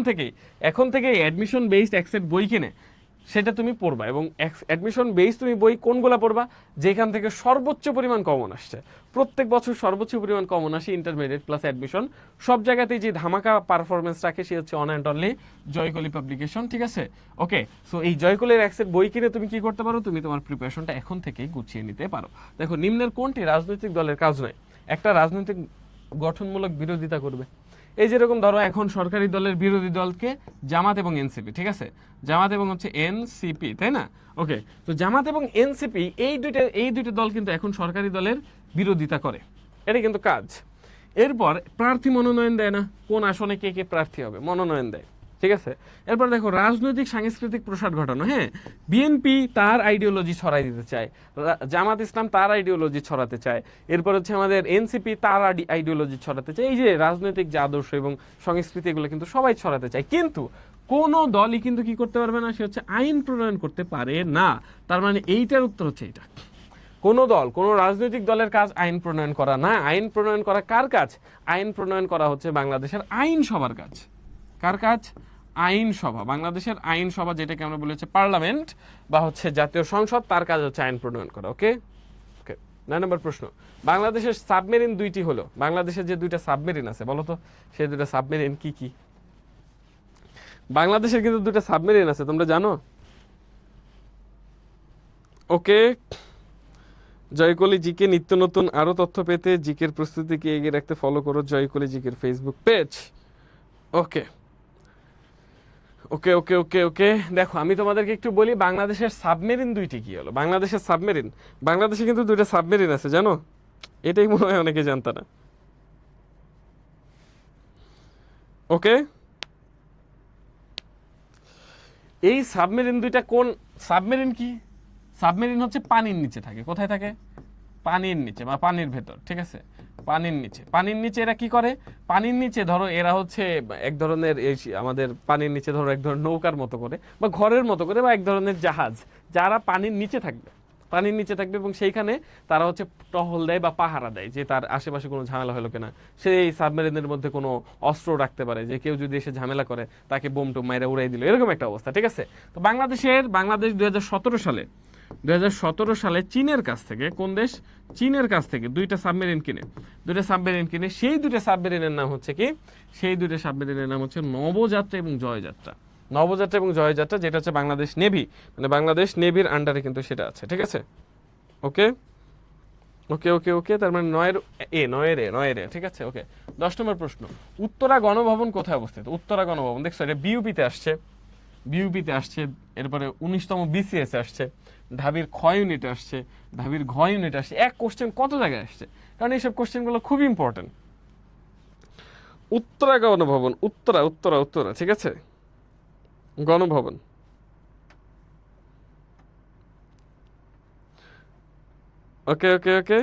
থেকে অ্যাডমিশন বেসড এক্সেট বই কিনে সেটা তুমি পড়বা, এবং অ্যাডমিশন বেস তুমি বই কোনগুলা পড়বা যেখান থেকে সর্বোচ্চ পরিমাণ কমন আসছে। প্রত্যেক বছর সর্বোচ্চ পরিমাণ কমন আসে ইন্টারমিডিয়েট প্লাস অ্যাডমিশন, সব জায়গাতেই যে ধামাকা পারফরমেন্স রাখে সে হচ্ছে অন অ্যান্ড অনলি জয়কলি পাবলিকেশন, ঠিক আছে? ওকে, সো এই জয়কলির অ্যাক্সেট বই কিনে তুমি কি করতে পারো, তুমি তোমার প্রিপারেশনটা এখন থেকেই গুছিয়ে নিতে পারো। দেখো, নিম্নের কোনটি রাজনৈতিক দলের কাজ নয়? একটা রাজনৈতিক গঠনমূলক বিরোধিতা করবে। এই যেরকম ধরো এখন সরকারি দলের বিরোধী দলকে জামাত এবং এনসিপি, ঠিক আছে? জামাত এবং হচ্ছে এনসিপি, তাই না? ওকে, তো জামাত এবং এনসিপি এই দুইটা দল কিন্তু এখন সরকারি দলের বিরোধিতা করে, এটা কিন্তু কাজ। এরপর প্রার্থী মনোনয়ন দেয় না, কোন আসনে কে প্রার্থী হবে মনোনয়ন দেয়, ঠিক আছে? এরপর দেখো, রাজনৈতিক সাংস্কৃতিক প্রসার ঘটানো। হ্যাঁ, বিএনপি তার আইডিওলজি ছড়াই দিতে চায়, জামাত ইসলাম তার আইডিওলজি ছড়াতে চায়, এরপর হচ্ছে আমাদের এনসিপি তার আইডিওলজি ছড়াতে চায়। এই যে রাজনৈতিক যে আদর্শ এবং সংস্কৃতি, এগুলো কিন্তু সবাই ছড়াতে চায়, কিন্তু কোনো দলই কিন্তু কি করতে পারবে না, সে হচ্ছে আইন প্রণয়ন করতে পারে না। তার মানে এইটার উত্তর হচ্ছে এটা, কোনো দল, কোনো রাজনৈতিক দলের কাজ আইন প্রণয়ন করা না। আইন প্রণয়ন করা কার কাজ? আইন প্রণয়ন করা হচ্ছে বাংলাদেশের আইনসভার কাজ। কার কাজ? আইনসভা। বাংলাদেশের আইনসভা, যেটাকে আমরা বলি হচ্ছে পার্লামেন্ট বা হচ্ছে জাতীয় সংসদ, তার কাজ হচ্ছে আইন প্রণয়ন করা। ওকে ওকে 9 নম্বর প্রশ্ন, বাংলাদেশের সাবমেরিন দুইটি হলো। বাংলাদেশের যে দুইটা সাবমেরিন আছে বলো তো, সেই দুইটা সাবমেরিন কি কি? বাংলাদেশের কিন্তু দুইটা সাবমেরিন আছে, তোমরা জানো? ওকে, জয়কলি জিকে নিত্য নতুন আরো তথ্য পেতে জিকের প্রস্তুতিকে এগিয়ে রাখতে ফলো করো জয়কলি জিকের ফেসবুক পেজ। ওকে ওকে ওকে ওকে ওকে দেখো, আমি তোমাদেরকে একটু বলি বাংলাদেশের সাবমেরিন দুইটি কি হলো। বাংলাদেশে কিন্তু দুইটা সাবমেরিন আছে, জানো? এটাই মনে হয় অনেকে জানতা না। ওকে, এই সাবমেরিন দুইটা কোন সাবমেরিন? কি সাবমেরিন হচ্ছে পানির নিচে থাকে। কোথায় থাকে? পানির নিচে বা পানির ভেতর, ঠিক আছে? পানির নিচে এরা কি করে? পানির নিচে ধরো এরা হচ্ছে এক ধরনের আমাদের পানির নিচে ধরো এক ধরনের নৌকার মতো করে বা ঘরের মতো করে বা এক ধরনের জাহাজ, যারা পানির নিচে থাকবে এবং সেইখানে তারা হচ্ছে টহল দেয় বা পাহারা দেয় যে তার আশেপাশে কোনো ঝামেলা হলো কিনা। সেই সাবমেরিনের মধ্যে কোনো অস্ত্র রাখতে পারে, যে কেউ যদি এসে ঝামেলা করে তাকে বোম টোম মাইরা উড়াই দিল, এরকম একটা অবস্থা, ঠিক আছে? তো বাংলাদেশ 2017 সালে চীনের কাছ থেকে, কোন দেশ? চীনের কাছ থেকে দুইটা সাবমেরিন কিনে সেই দুইটা সাবমেরিনের নাম হচ্ছে কি? সেই দুইটা সাবমেরিনের নাম হচ্ছে নবযাত্রা এবং জয়যাত্রা, যেটা হচ্ছে বাংলাদেশ নেভি, মানে বাংলাদেশ নেভির আন্ডারে কিন্তু সেটা আছে, ঠিক আছে? ওকে ওকে ওকে ওকে তার মানে 9 ঠিক আছে? ওকে, 10 নম্বর প্রশ্ন, উত্তরা গণভবন কোথায় অবস্থিত? উত্তরা গণভবন দেখছো, এটা বিউপিতে আসছে, এরপরে 19তম বিসিএস আসছে, ঢাবির খ ইউনিটে আসছে, ঢাবির ঘ ইউনিটে আসছে। এক কোশ্চেন কত জায়গায় আসছে, কারণ এইসব কোশ্চেনগুলো খুবই ইম্পর্টেন্ট। উত্তরা গণভবন, উত্তরা, ঠিক আছে? গণভবন, ওকে ওকে ওকে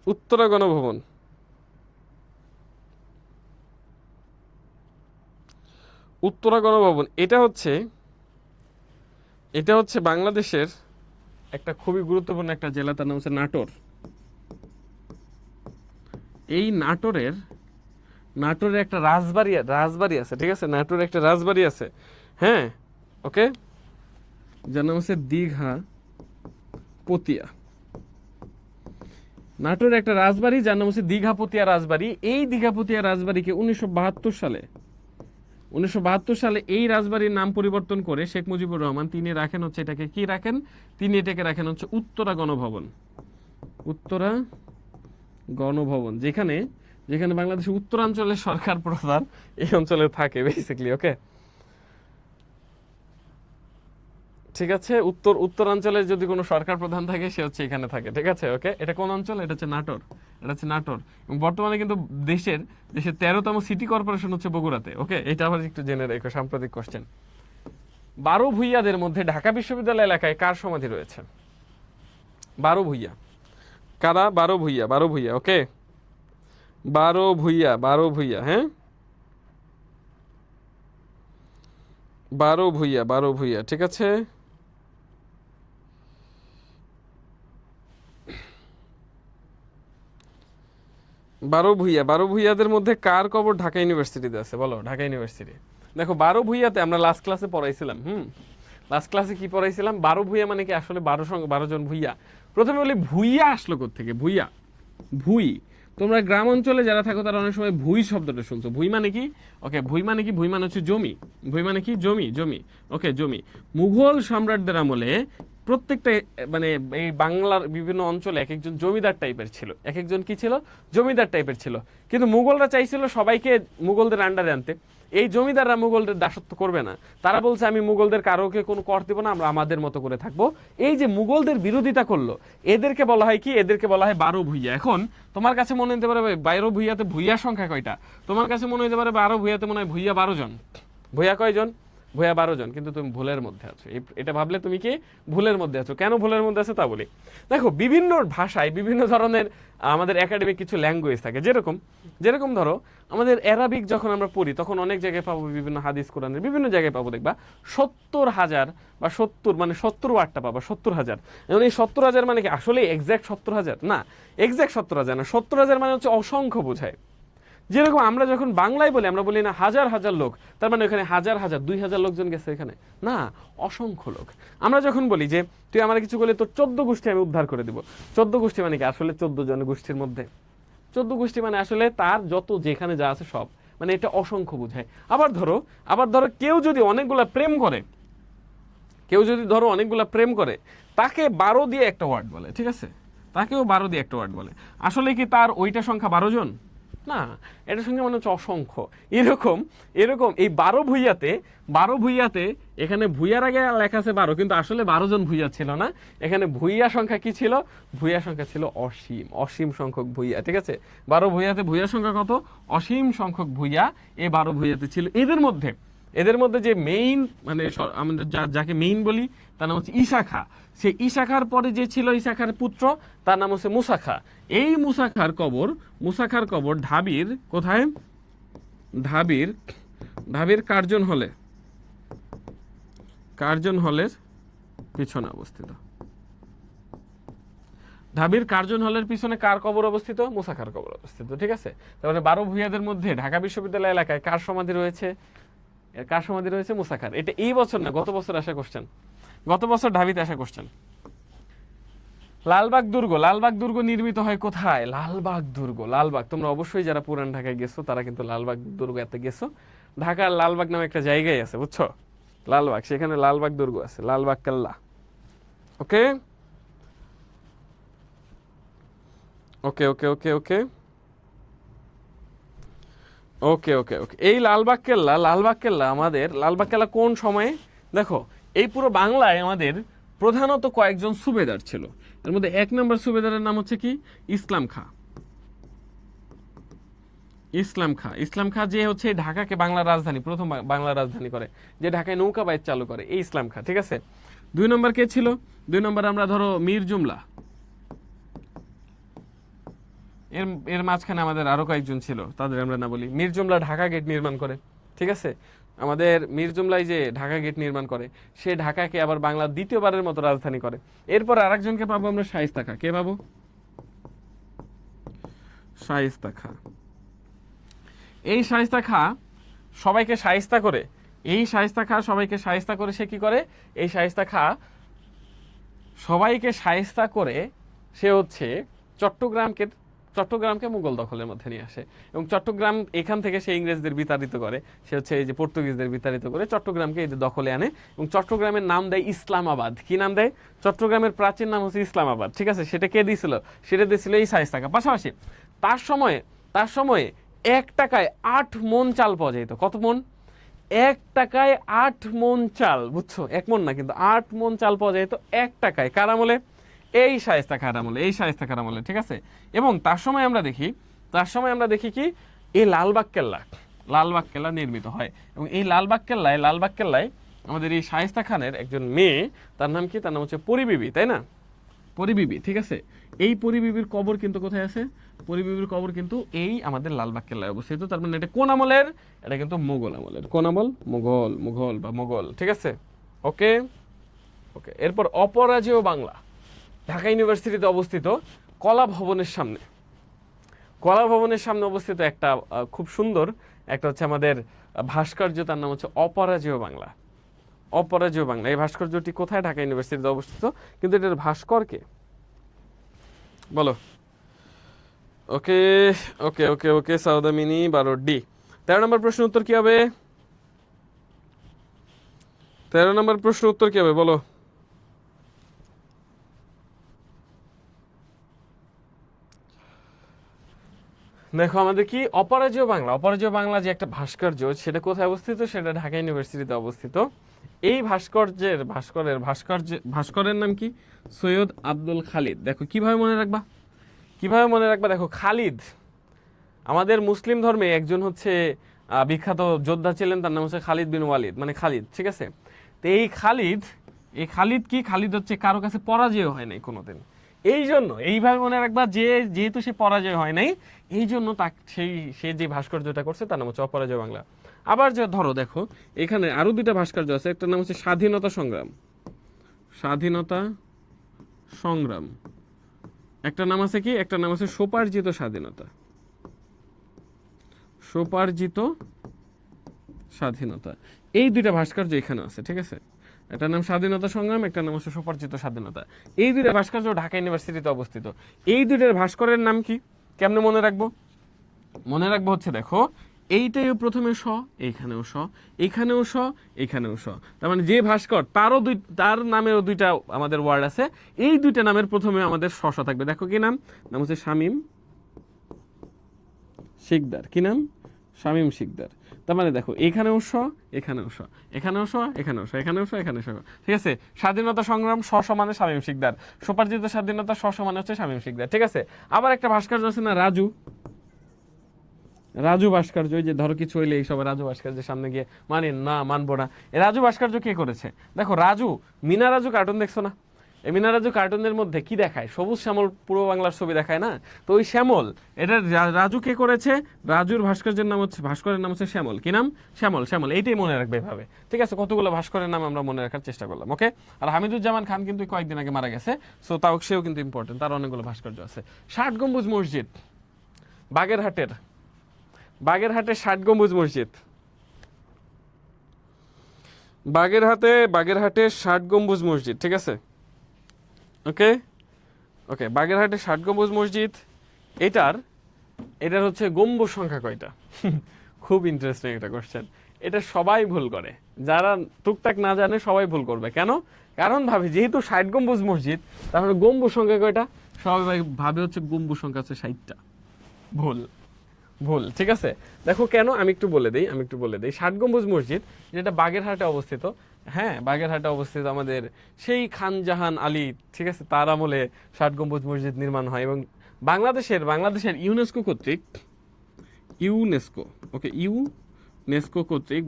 উত্তরা গণভবন, এটা হচ্ছে বাংলাদেশের একটা খুবই গুরুত্বপূর্ণ একটা জেলা, তার নাম হচ্ছে নাটোর। এই নাটোরের একটা রাজবাড়ি আছে, ঠিক আছে? নাটোরে একটা রাজবাড়ি আছে, হ্যাঁ, ওকে, যার নাম হচ্ছে দীঘা পতিয়া। নাটোরে একটা রাজবাড়ি যার নাম হচ্ছে দীঘাপতিয়া রাজবাড়ি। এই দীঘাপতিয়া রাজবাড়িকে 1972 সালে এই রাজবাড়ির নাম পরিবর্তন করে শেখ মুজিবুর রহমান তিনি রাখেন হচ্ছে এটাকে কি রাখেন? তিনি এটাকে রাখেন হচ্ছে উত্তরা গণভবন, যেখানে বাংলাদেশের উত্তরাঞ্চলের সরকার প্রধান এই অঞ্চলে থাকে বেসিক্যালি। ওকে, ঠিক আছে, উত্তরাঞ্চলে যদি কোনো সরকার প্রধান থাকে সে হচ্ছে এখানে থাকে, ঠিক আছে। ওকে, এটা কোন অঞ্চল? এটা হচ্ছে নাটোর, এটা হচ্ছে নাটোর। এবং বর্তমানে কিন্তু দেশের 13তম সিটি কর্পোরেশন হচ্ছে বগুড়াতে। ওকে, এটা আবার একটু জেনে রেখো, সাম্প্রতিক কোশ্চেন। 12 ভূঁইয়াদের মধ্যে ঢাকা বিশ্ববিদ্যালয় এলাকায় কার সমাধি রয়েছে? 12 ভূঁইয়া কারা? 12 ভূঁইয়া, 12 ভূঁইয়া। ওকে, 12 ভূঁইয়া, 12 ভূঁইয়া, হ্যাঁ 12 ভূঁইয়া, 12 ভূঁইয়া, ঠিক আছে। বারো ভূঁইয়া, 12 ভূঁইয়াদের মধ্যে কার কবর ঢাকা ইউনিভার্সিটিতে আছে? বলো, ঢাকা ইউনিভার্সিটি। দেখো 12 ভূঁইয়াতে আমরা লাস্ট ক্লাসে পড়াইছিলাম, লাস্ট ক্লাসে কি পড়াইছিলাম? 12 ভূঁইয়া মানে কি আসলে 12 জন ভূঁইয়া। প্রথমে বলি ভূঁইয়া আসলো কোত্থেকে? ভূঁইয়া, ভূঁই, তোমরা গ্রাম অঞ্চলে যারা থাকো তারা অনেক সময় ভূঁই শব্দটা শুনছো। ভূঁই মানে কি? ওকে, ভূঁই মানে কি? ভূঁই মানে হচ্ছে জমি। ভূঁই মানে কি? জমি, জমি। ওকে, জমি। মুঘল সম্রাটদের আমলে প্রত্যেকটা মানে এই বাংলার বিভিন্ন অঞ্চলে এক একজন জমিদার টাইপের ছিল, এক একজন কি ছিল? জমিদার টাইপের ছিল। কিন্তু মুঘলরা চাইছিল সবাইকে মুঘলদের আন্ডারে আনতে। এই জমিদাররা মুঘলদের দাসত্ব করবে না, তারা বলছে আমি মুঘলদের কারোকে কোনো কর দেব না, আমরা আমাদের মতো করে থাকবো। এই যে মুঘলদের বিরোধিতা করলো, এদেরকে বলা হয় কি? এদেরকে বলা হয় 12 ভূঁইয়া। এখন তোমার কাছে মনে হতে পারে 12 ভূঁইয়াতে ভূঁইয়া সংখ্যা কয়টা? তোমার কাছে মনে হতে পারে 12 ভূঁইয়াতে মনে হয় ভূঁইয়া 12 জন। ভূঁইয়া কয়জন? ভূঁইয়া 12 জন। কিন্তু তুমি ভুলের মধ্যে আছো, এটা ভাবলে তুমি কি ভুলের মধ্যে আছো। কেন ভুলের মধ্যে আছো তা বলি। দেখো বিভিন্ন ভাষায় বিভিন্ন ধরনের আমাদের একাডেমিক কিছু ল্যাঙ্গুয়েজ থাকে, যেরকম যেরকম ধরো আমাদের অ্যারাবিক যখন আমরা পড়ি তখন অনেক জায়গায় পাবো, বিভিন্ন হাদিস কোরআনের বিভিন্ন জায়গায় পাবো, দেখবা 70,000 বা 70 মানে 70 ওয়ার্ডটা পাবা, 70,000। এবং এই 70,000 মানে কি আসলে এক্সাক্ট 70,000 না, এক্সাক্ট 70,000 না, 70,000 মানে হচ্ছে অসংখ্য বোঝায়। যেরকম আমরা যখন বাংলায় বলি, আমরা বলি না হাজার হাজার লোক, তার মানে ওখানে হাজার হাজার 2000 লোকজন গেছে এখানে, না, অসংখ্য লোক। আমরা যখন বলি যে তুই আমার কিছু বলে তোর 14 গোষ্ঠী আমি উদ্ধার করে দিব, 14 গোষ্ঠী মানে কি আসলে 14 জন গোষ্ঠীর মধ্যে 14 গোষ্ঠী মানে আসলে তার যত যেখানে যা আছে সব, মানে এটা অসংখ্য বোঝায়। আবার ধরো কেউ যদি অনেকগুলা প্রেম করে, কেউ যদি ধরো অনেকগুলা প্রেম করে, তাকে 12 দিয়ে একটা ওয়ার্ড বলে, ঠিক আছে, তাকেও 12 দিয়ে একটা ওয়ার্ড বলে। আসলে কি তার ওইটা সংখ্যা 12 জন? না, এটার সঙ্গে মনে হচ্ছে অসংখ্য। এরকম এরকম এই 12 ভূঁইয়াতে এখানে ভূঁইয়ার আগে লেখা আছে 12, কিন্তু আসলে 12 জন ভূঁইয়া ছিল না। এখানে ভূঁইয়া সংখ্যা কি ছিল? ভূঁইয়া সংখ্যা ছিল অসীম, অসীম সংখ্যক ভূঁইয়া, ঠিক আছে। 12 ভূঁইয়াতে ভূঁইয়া সংখ্যা কত? অসীম সংখ্যক ভূঁইয়া এই 12 ভূঁইয়াতে ছিল। এদের মধ্যে যে মেইন মানে আমাদের যাকে মেইন বলি তার নাম হচ্ছে ইসাখা। সেই ইসাখার পরে যে ছিল ইসাখার পুত্র, তার নাম হচ্ছে মুসাখা। এই মুসাখার কবর ঢাবির কোথায়? ঢাবির কার্জন হলের পিছনে অবস্থিত। ঢাবির কার্জন হলের পিছনে কার কবর অবস্থিত? মুসাখার কবর অবস্থিত, ঠিক আছে। তারপরে 12 ভূঁইয়াদের মধ্যে ঢাকা বিশ্ববিদ্যালয় এলাকায় কার সমাধি রয়েছে? কার সমাধি রয়েছে? মুসাখার। এটা এই বছর না, গত বছর আসা কোশ্চেন, গত বছর ঢাবিতে আসা কোশ্চেন। লালবাগ দুর্গ নির্মিত হয় কোথায়? লালবাগ তোমরা অবশ্যই যারা পুরান ঢাকায় গেছো তারা কিন্তু লালবাগ দুর্গ এতে গেছো। ঢাকার লালবাগ নামে একটা জায়গায় আছে, বুঝছো, লালবাগ, সেখানে লালবাগ দুর্গ আছে, লালবাগ কেল্লা। ওকে ওকে ওকে ওকে ওকে ওকে ওকে ওকে এই লালবাগ কেল্লা আমাদের লালবাগ কেল্লা কোন সময়ে? দেখো এই পুরো বাংলায় আমাদের প্রধানত কয়েকজন সুবেদার ছিল। এর মধ্যে 1 নম্বর সুবেদারের নাম হচ্ছে কি? ইসলাম খাঁ, যে হচ্ছে ঢাকাকে বাংলার রাজধানী, প্রথম বাংলার রাজধানী করে, যে ঢাকায় নৌকা বাইচ চালু করে, এই ইসলাম খাঁ, ঠিক আছে। 2 নম্বর কে ছিল? 2 নম্বর আমরা ধরো মীর জুমলা, এর মাঝখানে আমাদের আরো কয়েকজন ছিল, তাদের আমরা না বলি। মীর জুমলা ঢাকা গেট নির্মাণ করে, ঠিক আছে। আমাদের মীর জুমলাই যে ঢাকা গেট নির্মাণ করে, সে ঢাকাকে আবার বাংলার দ্বিতীয়বারের মতো রাজধানী করে। এরপর আরেকজনকে পাবো আমরা শায়েস্তা খাঁ। কে পাবো? শায়েস্তা খাঁ। এই শায়েস্তা খাঁ সবাইকে শায়েস্তা করে, সে কি করে? এই শায়েস্তা খাঁ সবাইকে শায়েস্তা করে সে হচ্ছে চট্টগ্রামকে মুঘল দখলের মধ্যে নিয়ে আসে, এবং চট্টগ্রাম এখান থেকে সে ইংরেজদের বিতাড়িত করে, সে হচ্ছে এই যে পর্তুগিজদের বিতাড়িত করে চট্টগ্রামকে এদের দখলে আনে, এবং চট্টগ্রামের নাম দেয় ইসলামাবাদ। কি নাম দেয়? চট্টগ্রামের প্রাচীন নাম হচ্ছে ইসলামাবাদ, ঠিক আছে। সেটা কে দিয়েছিল? সেটা দিয়েছিল এই শায়েস্তা খাঁ। পাশাপাশি তার সময়ে 1 টাকায় 8 মণ চাল পাওয়া যেত। কত মণ? 1 টাকায় 8 মণ চাল, বুঝছো? 1 মণ না কিন্তু 8 মণ চাল পাওয়া যায় তো 1 টাকায়, কার আমলে? এই শায়েস্তা খাঁর আমলে, এই শায়েস্তা খাঁর আমলে, ঠিক আছে। এবং তার সময় আমরা দেখি কি এই লালবাগ কেল্লা নির্মিত হয়। এবং এই লালবাগ কেল্লায় আমাদের এই শায়েস্তা খানের একজন মেয়ে, তার নাম কি? তার নাম হচ্ছে পরিবিবি, তাই না? পরিবিবি, ঠিক আছে। এই পরিবিবির কবর কিন্তু কোথায় আছে? পরিবিবির কবর কিন্তু এই আমাদের লালবাগ কেল্লায় অবস্থিত। তার মানে এটা কোন আমলের? এটা কিন্তু মুঘল আমলের। কোন আমল? মুঘল, ঠিক আছে। ওকে। এরপর অপরাজেয় বাংলা, ঢাকা ইউনিভার্সিটিতে অবস্থিত, কলা ভবনের সামনে অবস্থিত একটা খুব সুন্দর একটা হচ্ছে আমাদের ভাস্কর্য, তার নাম হচ্ছে অপরাজেয় বাংলা। এই ভাস্কর্যটি কোথায়? ঢাকা ইউনিভার্সিটিতে অবস্থিত। কিন্তু এটার ভাস্কর কে? বলো। ওকে সাউদামিনী 12D। 13 নম্বর প্রশ্ন উত্তর কি হবে? 13 নম্বর প্রশ্ন উত্তর কি হবে বলো। দেখো আমাদের কি অপরাজেয় বাংলা যে একটা ভাস্কর্য, সেটা কোথায় অবস্থিত? সেটা ঢাকা ইউনিভার্সিটিতে অবস্থিত। এই ভাস্করের নাম কি? সৈয়দ আব্দুল খালিদ। দেখো কিভাবে মনে রাখবা, দেখো খালিদ আমাদের মুসলিম ধর্মে একজন হচ্ছে বিখ্যাত যোদ্ধা ছিলেন, তার নাম হচ্ছে খালিদ বিন ওয়ালিদ, মানে খালিদ, ঠিক আছে। তো এই খালিদ হচ্ছে কারো কাছে পরাজয় হয় নাই কোনোদিন। এই জন্য এইভাবে মনে রাখবা যেহেতু সে পরাজয় হয় নাই, এই জন্য সে যে ভাস্কর্যটা করছে তার নাম হচ্ছে অপরাজয় বাংলা। আবার যে ধরো দেখো এখানে আরো 2টা ভাস্কর্য আছে, একটা নাম হচ্ছে স্বাধীনতা সংগ্রাম, একটা নাম আছে কি? একটা নাম আছে স্বোপার্জিত স্বাধীনতা। এই 2টা ভাস্কর্য এখানে আছে, ঠিক আছে। একটা নাম স্বাধীনতা সংগ্রাম, একটা নাম হচ্ছে স্বোপার্জিত স্বাধীনতা। এই 2টা ভাস্কর্য ঢাকা ইউনিভার্সিটিতে অবস্থিত। এই 2টার ভাস্করের নাম কি? কেমনে মনে রাখবো? হচ্ছে দেখো এইটাই প্রথমে এইখানেও এইখানেও তার মানে যে ভাস্কর তার নামেরও 2টা আমাদের ওয়ার্ড আছে। এই 2টা নামের প্রথমে আমাদের থাকবে। দেখো কি নাম হচ্ছে শামীম শিকদার। কি নাম? শামীম শিকদার। তার মানে দেখো এখানেও এখানেও ঠিক আছে। স্বাধীনতা সংগ্রাম মানে শামীম শিকদার, স্বোপার্জিত স্বাধীনতা মানে হচ্ছে শামীম শিকদার, ঠিক আছে। আবার একটা ভাস্কর্য আছে না, রাজু ভাস্কর্য, যে ধরো কিছু হইলে এইসব রাজু ভাস্কর্যের সামনে গিয়ে মানবো না। এই রাজু ভাস্কর্য কে করেছে? দেখো মিনা রাজু কার্টুন দেখছো না? এই মিনা রাজু কার্টুনের মধ্যে কি দেখায়? সবুজ শ্যামল পূর্ব বাংলার ছবি দেখায় না? তো ওই শ্যামল, এটা রাজু কে করেছে? রাজুর ভাস্করের নাম হচ্ছে শ্যামল। কি নাম? শ্যামল। এইটাই মনে রাখবে এভাবে, ঠিক আছে। কতগুলো ভাস্করের নাম আমরা মনে রাখার চেষ্টা করলাম। ওকে। আর হামিদুজ্জামান খান কিন্তু কয়েকদিন আগে মারা গেছে, সো সেও কিন্তু ইম্পর্টেন্ট, তার অনেকগুলো ভাস্কর্য আছে। 60 গম্বুজ মসজিদ, বাগেরহাটের 60 গম্বুজ মসজিদ, বাগেরহাটে 60 গম্বুজ মসজিদ, ঠিক আছে। ওকে। বাগেরহাটে 60 গম্বুজ মসজিদ, এটার হচ্ছে গম্বুজ সংখ্যা কয়টা? খুব ইন্টারেস্টিং একটা কোশ্চেন। এটা সবাই ভুল করে, যারা টুকটাক না জানে সবাই ভুল করবে। কেন? কারণ ভাবে যেহেতু 60 গম্বুজ মসজিদ, তাহলে গম্বুজ সংখ্যা কয়টা? সবাই ভাবে হচ্ছে গম্বুজ সংখ্যা হচ্ছে 60টা। ভুল, ঠিক আছে। দেখো কেন, আমি একটু বলে দিই। 60 গম্বুজ মসজিদ যেটা বাগেরহাটে অবস্থিত, হ্যাঁ বাগেরহাটে অবস্থিত, আমাদের সেই খানজাহান আলী, ঠিক আছে, তার আমলে 60 গম্বুজ মসজিদ নির্মাণ হয়। এবং বাংলাদেশের ইউনেস্কো কর্তৃক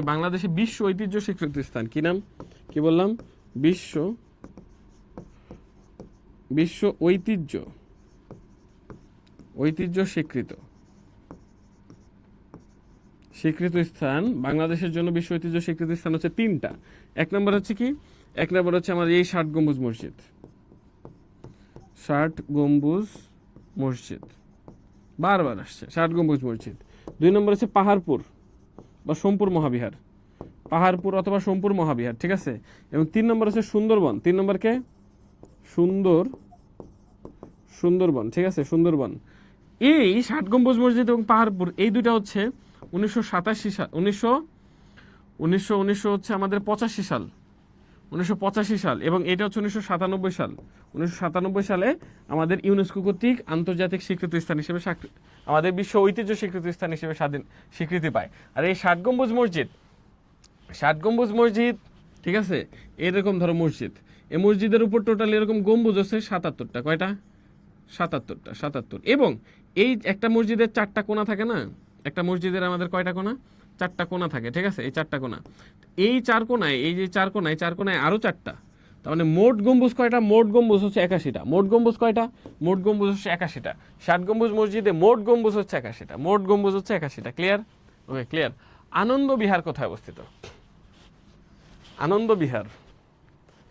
বাংলাদেশে বিশ্ব ঐতিহ্য স্বীকৃত স্থান। কি নাম? কি বললাম? বিশ্ব ঐতিহ্য স্বীকৃত স্থান। বাংলাদেশের জন্য বিশ্ব ঐতিহ্য স্বীকৃত স্থান হচ্ছে 3টা। 1 নম্বর হচ্ছে কি? 1 নম্বর হচ্ছে আমার এই 60 গম্বুজ মসজিদ, বারবার আসছে 60 গম্বুজ মসজিদ। 2 নম্বর হচ্ছে পাহাড়পুর বা সোমপুর মহাবিহার, অথবা সোমপুর মহাবিহার, ঠিক আছে। এবং 3 নম্বর হচ্ছে সুন্দরবন। 3 নম্বর কে? সুন্দরবন, ঠিক আছে, সুন্দরবন। এই 60 গম্বুজ মসজিদ এবং পাহাড়পুর, এই 2টা হচ্ছে 1987 সাল, 1900 হচ্ছে আমাদের 85 সাল, 1985 সাল, এবং এটা হচ্ছে 1997 সাল। 1997 সালে আমাদের ইউনেস্কো কর্তৃক আন্তর্জাতিক স্বীকৃত স্থান হিসেবে আমাদের বিশ্ব ঐতিহ্য স্বীকৃত স্থান হিসেবে স্বীকৃতি পায়। আর এই 60 গম্বুজ মসজিদ, ঠিক আছে, এরকম ধরো মসজিদ, এই মসজিদের উপর টোটাল এরকম গম্বুজ হচ্ছে 77টা। কয়টা? 77। এবং এই একটা মসজিদের 4টা কোণা থাকে না, একটা মসজিদের আমাদের কয়টা কোণা? 4টা কোণা থাকে, ঠিক আছে, এই 4টা কোণা। এই 4 কোণায়, এই যে 4 কোণায় আরো 4টা, তার মানে মোট গম্বুজ কয়টা? মোট গম্বুজ হচ্ছে 81টা। মোট গম্বুজ কয়টা? মোট গম্বুজ হচ্ছে 81টা। 60 গম্বুজ মসজিদে মোট গম্বুজ হচ্ছে 81টা। মোট গম্বুজ হচ্ছে 81টা। ক্লিয়ার? ওকে, ক্লিয়ার। আনন্দ বিহার কোথায় অবস্থিত? আনন্দ বিহার,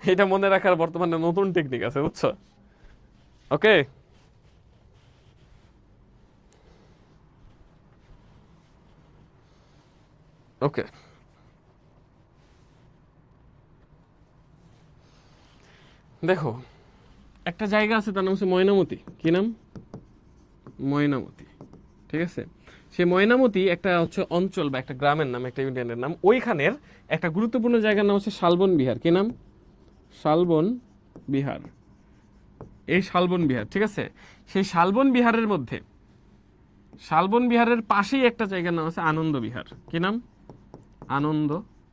এটা মনে রাখার বর্তমানে নতুন টেকনিক আছে, বুঝছো? ওকে, ওকে, দেখো একটা জায়গা আছে, তার নাম হচ্ছে ময়নামতি। কি নাম? ময়নামতি, ঠিক আছে। সে ময়নামতি একটা হচ্ছে অঞ্চল বা একটা গ্রামের নাম, একটা ইউনিয়নের নাম। ওইখানের একটা গুরুত্বপূর্ণ জায়গার নাম হচ্ছে শালবন বিহার। কি নাম? শালবন বিহার। এই শালবন বিহার, ঠিক আছে। সেই শালবন বিহারের পাশেই একটা জায়গার নাম আছে আনন্দ বিহার। কি নাম? আনন্দ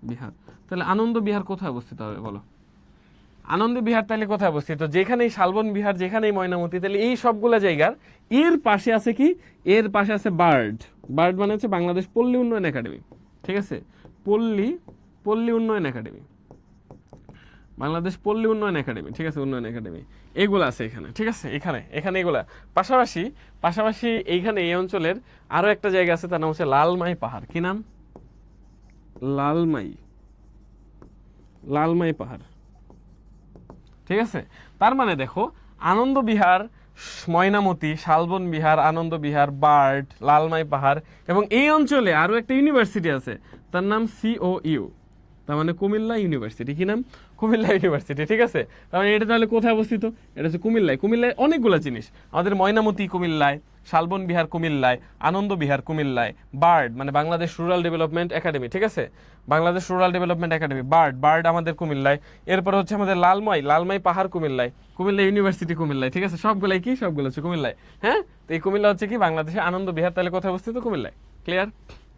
বিহার। তাহলে আনন্দ বিহার কোথায় অবস্থিত হবে বলো? আনন্দ বিহার তাহলে কোথায় অবস্থিত? যেখানেই শালবন বিহার, যেখানেই ময়নামতি, তাহলে এই সবগুলা জায়গার এর পাশে আছে কি? এর পাশে আছে বার্ড মানে হচ্ছে বাংলাদেশ পল্লী উন্নয়ন একাডেমি, ঠিক আছে। পল্লী উন্নয়ন একাডেমি, বাংলাদেশ পল্লী উন্নয়ন একাডেমি, ঠিক আছে, উন্নয়ন একাডেমি, এগুলো আছে এখানে, ঠিক আছে। এখানে এগুলা পাশাপাশি এইখানে এই অঞ্চলের আরো একটা জায়গা আছে, তার নাম হচ্ছে লালমাই পাহাড়। কি নাম? লালমাই পাহাড়, ঠিক আছে। তার মানে দেখো, আনন্দ বিহার, ময়নামতি, শালবন বিহার, আনন্দ বিহার, বার্ড, লালমাই পাহাড়, এবং এই অঞ্চলে আরো একটা ইউনিভার্সিটি আছে, তার নাম COU, তার মানে কুমিল্লা ইউনিভার্সিটি। কি নাম? কুমিল্লা ইউনিভার্সিটি, ঠিক আছে। তার মানে এটা তাহলে কোথায় অবস্থিত? এটা হচ্ছে কুমিল্লায় অনেকগুলো জিনিস আমাদের, ময়নামতি কুমিল্লায়, শালবন বিহার কুমিল্লায়, আনন্দ বিহার কুমিল্লায়, বার্ড মানে বাংলাদেশ রুরাল ডেভেলপমেন্ট একাডেমি, ঠিক আছে, Bangladesh rural development academy, bird আমাদের কুমিল্লায়। এরপর হচ্ছে আমাদের লালমাই পাহাড় কুমিল্লায়, কুমিল্লা ইউনিভার্সিটি কুমিল্লায়, ঠিক আছে। সবগুলো হচ্ছে কুমিল্লায়। হ্যাঁ, তো এই কুমিল্লা হচ্ছে কি বাংলাদেশে আনন্দ বিহার, তাহলে কোথায় অবস্থিত? কুমিল্লায়। ক্লিয়ার?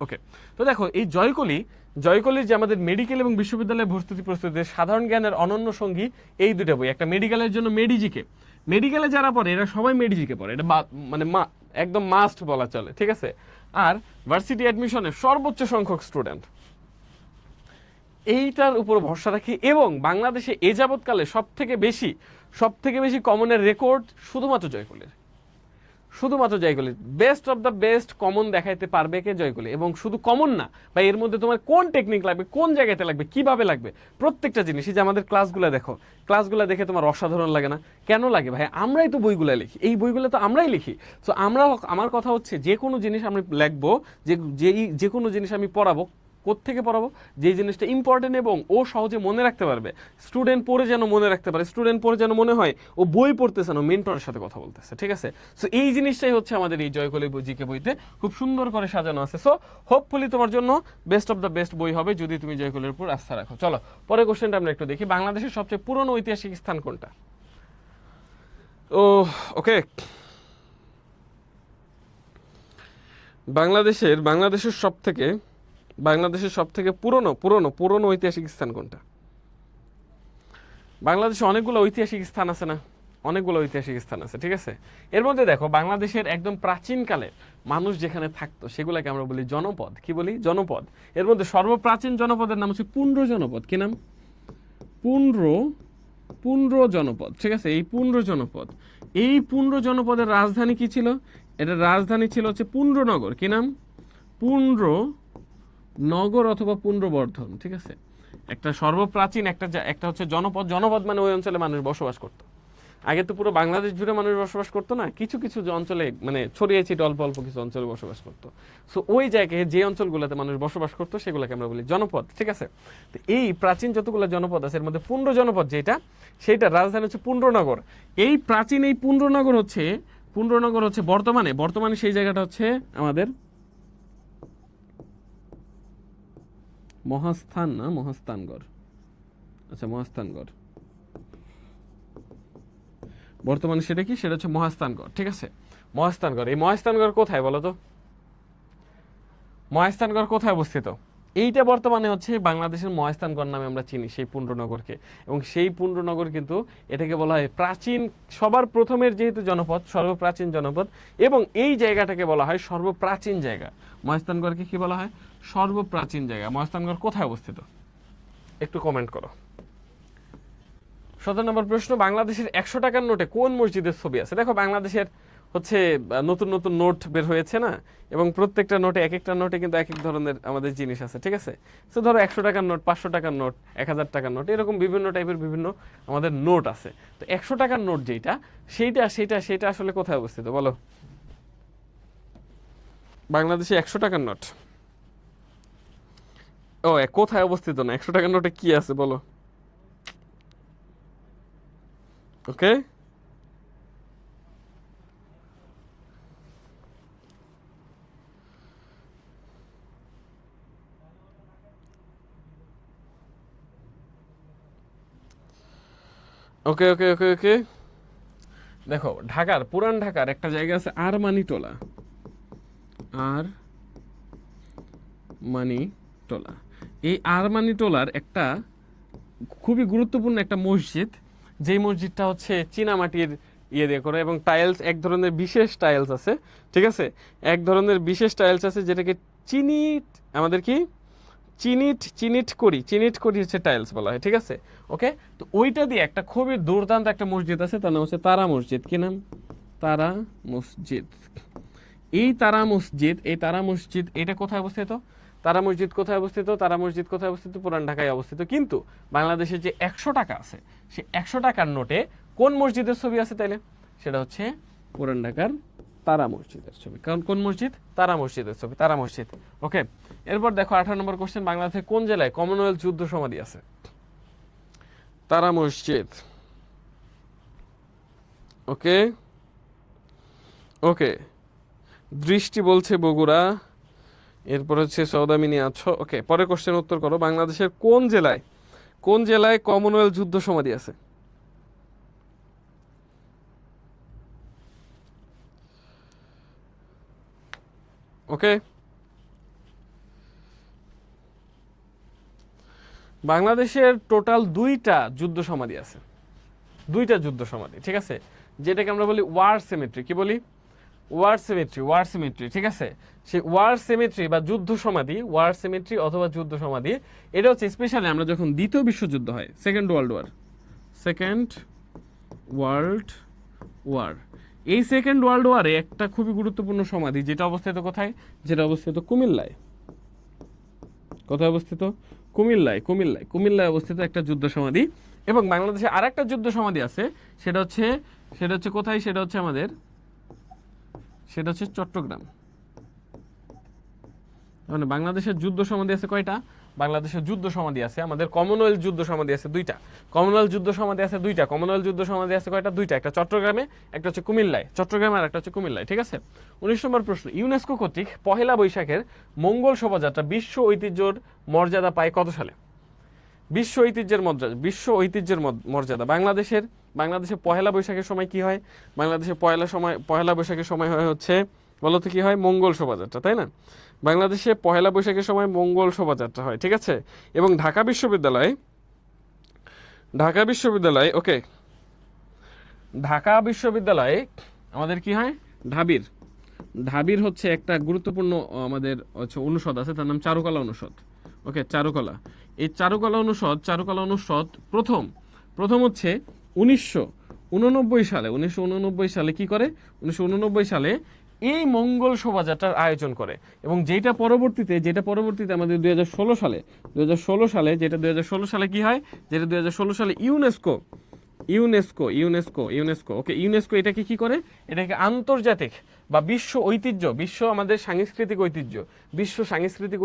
ওকে। তো দেখো, এই জয়কলির যে আমাদের মেডিকেল এবং বিশ্ববিদ্যালয় প্রস্তুতির সাধারণ জ্ঞানের অনন্য সঙ্গী এই দুটো বই। একটা মেডিকেলের জন্য মেডিকেলে যারা পড়ে এরা সবাই মেডিজিকে পড়ে, এটা মানে একদম মাস্ট বলা চলে, ঠিক আছে। আর ভার্সিটি অ্যাডমিশনে সর্বোচ্চ সংখ্যক স্টুডেন্ট এইটার উপর ভরসা রাখি, এবং বাংলাদেশে এ যাবৎকালে সব থেকে বেশি কমনের রেকর্ড শুধুমাত্র জয়কলির। Best of the best common দেখাইতে পারবে কে? জয়কলি। এবং শুধু কমন না, বা এর মধ্যে তোমার কোন টেকনিক লাগবে, কোন জায়গাতে লাগবে, কিভাবে লাগবে, প্রত্যেকটা জিনিস। এই যে আমাদের ক্লাসগুলো দেখে তোমার অসাধারণ লাগে না? কেন লাগে ভাই? আমরাই তো বইগুলো লিখি, এই বইগুলো তো আমরাই লিখি। তো আমার কথা হচ্ছে, যে কোনো জিনিস আমি লিখবো, যে কোনো জিনিস আমি পড়াবো, কোত্থেকে পড়াবো? যে জিনিসটা ইম্পর্টেন্ট এবং ও সহজে মনে রাখতে পারবে, স্টুডেন্ট পড়ে যেন মনে রাখতে পারে, স্টুডেন্ট পড়ে যেন মনে হয় ও বই পড়তেছে না, মেন্টরের সাথে কথা বলতেছে, ঠিক আছে। সো এই জিনিসটাই হচ্ছে আমাদের এই জয়কলি জিকে বইতে খুব সুন্দর করে সাজানো আছে। সো হোপফুলি তোমার জন্য বেস্ট অফ দ্য বেস্ট বই হবে যদি তুমি জয়কলির উপর আস্থা রাখো। চলো পরের কোশ্চেনটা আমরা একটু দেখি। বাংলাদেশের সবচেয়ে পুরনো ঐতিহাসিক স্থান কোনটা? ওকে, বাংলাদেশের সব থেকে পুরনো ঐতিহাসিক স্থান কোনটা? বাংলাদেশে অনেকগুলো ঐতিহাসিক স্থান আছে, ঠিক আছে। এর মধ্যে দেখো, বাংলাদেশের একদম প্রাচীনকালে মানুষ যেখানে থাকতো সেগুলোকে আমরা বলি জনপদ। কি বলি? জনপদ। এর মধ্যে সর্বপ্রাচীন জনপদের নাম হচ্ছে পুন্ড্র জনপদ। কি নাম? পুন্ড্র জনপদ, ঠিক আছে। এই পুন্ড্র জনপদের রাজধানী কি ছিল? এটার রাজধানী ছিল হচ্ছে পুন্ড্রনগর। কি নাম? পুন্ড্রনগর অথবা পুন্ড্রবর্ধন, ঠিক আছে। একটা সর্বপ্রাচীন একটা হচ্ছে জনপদ মানে ওই অঞ্চলে মানুষ বসবাস করত। আগে তো পুরো বাংলাদেশ জুড়ে মানুষ বসবাস করতো না, কিছু কিছু অঞ্চলে মানে ছড়িয়ে ছিটে অল্প অল্প কিছু অঞ্চলে বসবাস করতো। সো ওই জায়গায় যে অঞ্চলগুলোতে মানুষ বসবাস করতো সেগুলোকে আমরা বলি জনপদ, ঠিক আছে। তো এই প্রাচীন যতগুলো জনপদ আছে এর মধ্যে পুন্ড্র জনপদ সেইটা রাজধানী হচ্ছে পুন্ড্রনগর। এই প্রাচীন এই পুন্ড্রনগর হচ্ছে বর্তমানে সেই জায়গাটা হচ্ছে আমাদের মহাস্থানগড়। আচ্ছা, মহাস্থানগড়, বর্তমানে সেটা কি, সেটা হচ্ছে মহাস্থানগড়। ঠিক আছে, মহাস্থানগড়। এই মহাস্থানগড় কোথায় বলো তো? মহাস্থানগড় কোথায় অবস্থিত? এইটা বর্তমানে হচ্ছে বাংলাদেশের মহাস্থানগড় নামে আমরা চিনি সেই পুণ্ড্রনগরকে। এবং সেই পুণ্ড্রনগর কিন্তু এটাকে বলা হয় প্রাচীন, সবার প্রথমের যেহেতু জনপদ, সর্বপ্রাচীন জনপদ, এবং এই জায়গাটাকে বলা হয় সর্বপ্রাচীন জায়গা। মহাস্থানগড়কে কি বলা হয়? সর্বপ্রাচীন জায়গা। মহাস্থানগড় কোথায় অবস্থিত? একটু কমেন্ট করো। 17 নম্বর প্রশ্ন, বাংলাদেশের 100 টাকার নোটে কোন মসজিদের ছবি আছে? দেখো, বাংলাদেশের হচ্ছে নতুন নতুন নোট বের হয়েছে না, এবং প্রত্যেকটা নোটে, এক একটা নোটে কিন্তু এক এক ধরনের আমাদের জিনিস আছে। ঠিক আছে, তো ধরো 100 টাকার নোট, 500 টাকার নোট, 1000 টাকার নোট, এরকম বিভিন্ন টাইপের বিভিন্ন আমাদের নোট আছে। তো 100 টাকার নোট যেটা, সেইটা আসলে কোথায় অবস্থিত বলো? বাংলাদেশে 100 টাকার নোট কোথায় অবস্থিত না, 100 টাকার নোটে কি আছে বলো? ওকে, ওকে ওকে ওকে ওকে দেখো, ঢাকার, পুরান ঢাকার একটা জায়গা আছে আরমানিটোলা। আরমানিটোলা, এই আরমানিটোলার একটা খুবই গুরুত্বপূর্ণ একটা মসজিদ, যেই মসজিদটা হচ্ছে চীনামাটির ইয়ে দিয়ে করে, এবং টাইলস, এক ধরনের বিশেষ টাইলস আছে। ঠিক আছে, এক ধরনের বিশেষ টাইলস আছে যেটাকে চিনিট, আমাদের কি চিনিট করি হচ্ছে টাইলস বলা হয়। ঠিক আছে, ওকে। তো ওইটা দিয়ে একটা খুবই দুর্দান্ত একটা মসজিদ আছে, তার নাম হচ্ছে তারা মসজিদ। কি নাম? তারা মসজিদ। এই তারা মসজিদ এটা কোথায় অবস্থিত? তারা মসজিদ কোথায় অবস্থিত? তারা মসজিদ কোথায় অবস্থিত? পুরান ঢাকায় অবস্থিত। কিন্তু বাংলাদেশে যে 100 টাকা আছে, সে 100 টাকার নোটে কোন মসজিদের ছবি আছে তাইলে? সেটা হচ্ছে পুরান ঢাকার তারা মসজিদের ছবি। কারণ কোন মসজিদ? তারা মসজিদের ছবি, তারা মসজিদ। ওকে, এরপর দেখো 18 নম্বর কোশ্চেন, বাংলাদেশের কোন জেলায় কমনওয়েলথ যুদ্ধ সমাধি আছে? তারা মসজিদ। ওকে ওকে, দৃষ্টি বলছে বগুড়া, এরপর হচ্ছে সৌদামিনী আছো। ওকে, পরের কোশ্চেন উত্তর করো, বাংলাদেশের কোন জেলায় কমনওয়েলথ যুদ্ধ সমাধি আছে? ওকে, বাংলাদেশের টোটাল 2টা যুদ্ধ সমাধি আছে, 2টা যুদ্ধ সমাধি। ঠিক আছে, যেটাকে আমরা বলি ওয়ার সেমেট্রি। কি বলি? War cemetery. ঠিক আছে, সেই ওয়ার সেমেট্রি বা যুদ্ধ সমাধি, ওয়ার সেমেট্রি অথবা যুদ্ধ সমাধি, এটা হচ্ছে স্পেশালি আমরা যখন দ্বিতীয় বিশ্বযুদ্ধ হয়, সেকেন্ড ওয়ার্ল্ড ওয়ার, এই সেকেন্ড ওয়ার্ল্ড ওয়ারে একটা খুবই গুরুত্বপূর্ণ সমাধি, যেটা অবস্থিত কোথায়? যেটা অবস্থিত কুমিল্লায়। কোথায় অবস্থিত? কুমিল্লায় অবস্থিত একটা যুদ্ধ সমাধি। এবং বাংলাদেশে আরেকটা যুদ্ধ সমাধি আছে, সেটা হচ্ছে কোথায়? সেটা হচ্ছে চট্টগ্রাম। মানে বাংলাদেশের যুদ্ধ সমাধি আছে কয়টা? বাংলাদেশের যুদ্ধ সমাধি আছে, আমাদের কমনওয়েলথ যুদ্ধ সমাধি আছে 2টা। কমনওয়েলথ যুদ্ধ সমাধি আছে কয়টা? 2টা। একটা চট্টগ্রামে, একটা হচ্ছে কুমিল্লায়। চট্টগ্রামে আর একটা হচ্ছে কুমিল্লায়। ঠিক আছে, 19 নম্বর প্রশ্ন, ইউনেস্কো কর্তৃক পহেলা বৈশাখের মঙ্গল শোভাযাত্রা বিশ্ব ঐতিহ্যর মর্যাদা পায় কত সালে? বিশ্ব ঐতিহ্যের মর্যাদা বাংলাদেশে পহেলা বৈশাখের সময় কি হয়? বাংলাদেশে পহেলা বৈশাখের সময় হয় হচ্ছে, বলো তো কি হয়? মঙ্গল শোভাযাত্রা, তাই না? বাংলাদেশে পহেলা বৈশাখের সময় মঙ্গল শোভাযাত্রা হয়। ঠিক আছে, এবং ঢাকা বিশ্ববিদ্যালয়ে ঢাকা বিশ্ববিদ্যালয়ে আমাদের কি হয়? ঢাবির হচ্ছে একটা গুরুত্বপূর্ণ আমাদের হচ্ছে অনুষদ আছে, তার নাম চারুকলা অনুষদ। ওকে, এই চারুকলা অনুষদ প্রথম হচ্ছে 1989 সালে কি করে? 1989 সালে এই মঙ্গল শোভাযাত্রার আয়োজন করে, এবং যেটা পরবর্তীতে আমাদের 2016 সালে কি হয়? যেটা 2016 সালে ইউনেস্কো এটাকে কি করে? এটাকে আন্তর্জাতিক বা বিশ্ব আমাদের সাংস্কৃতিক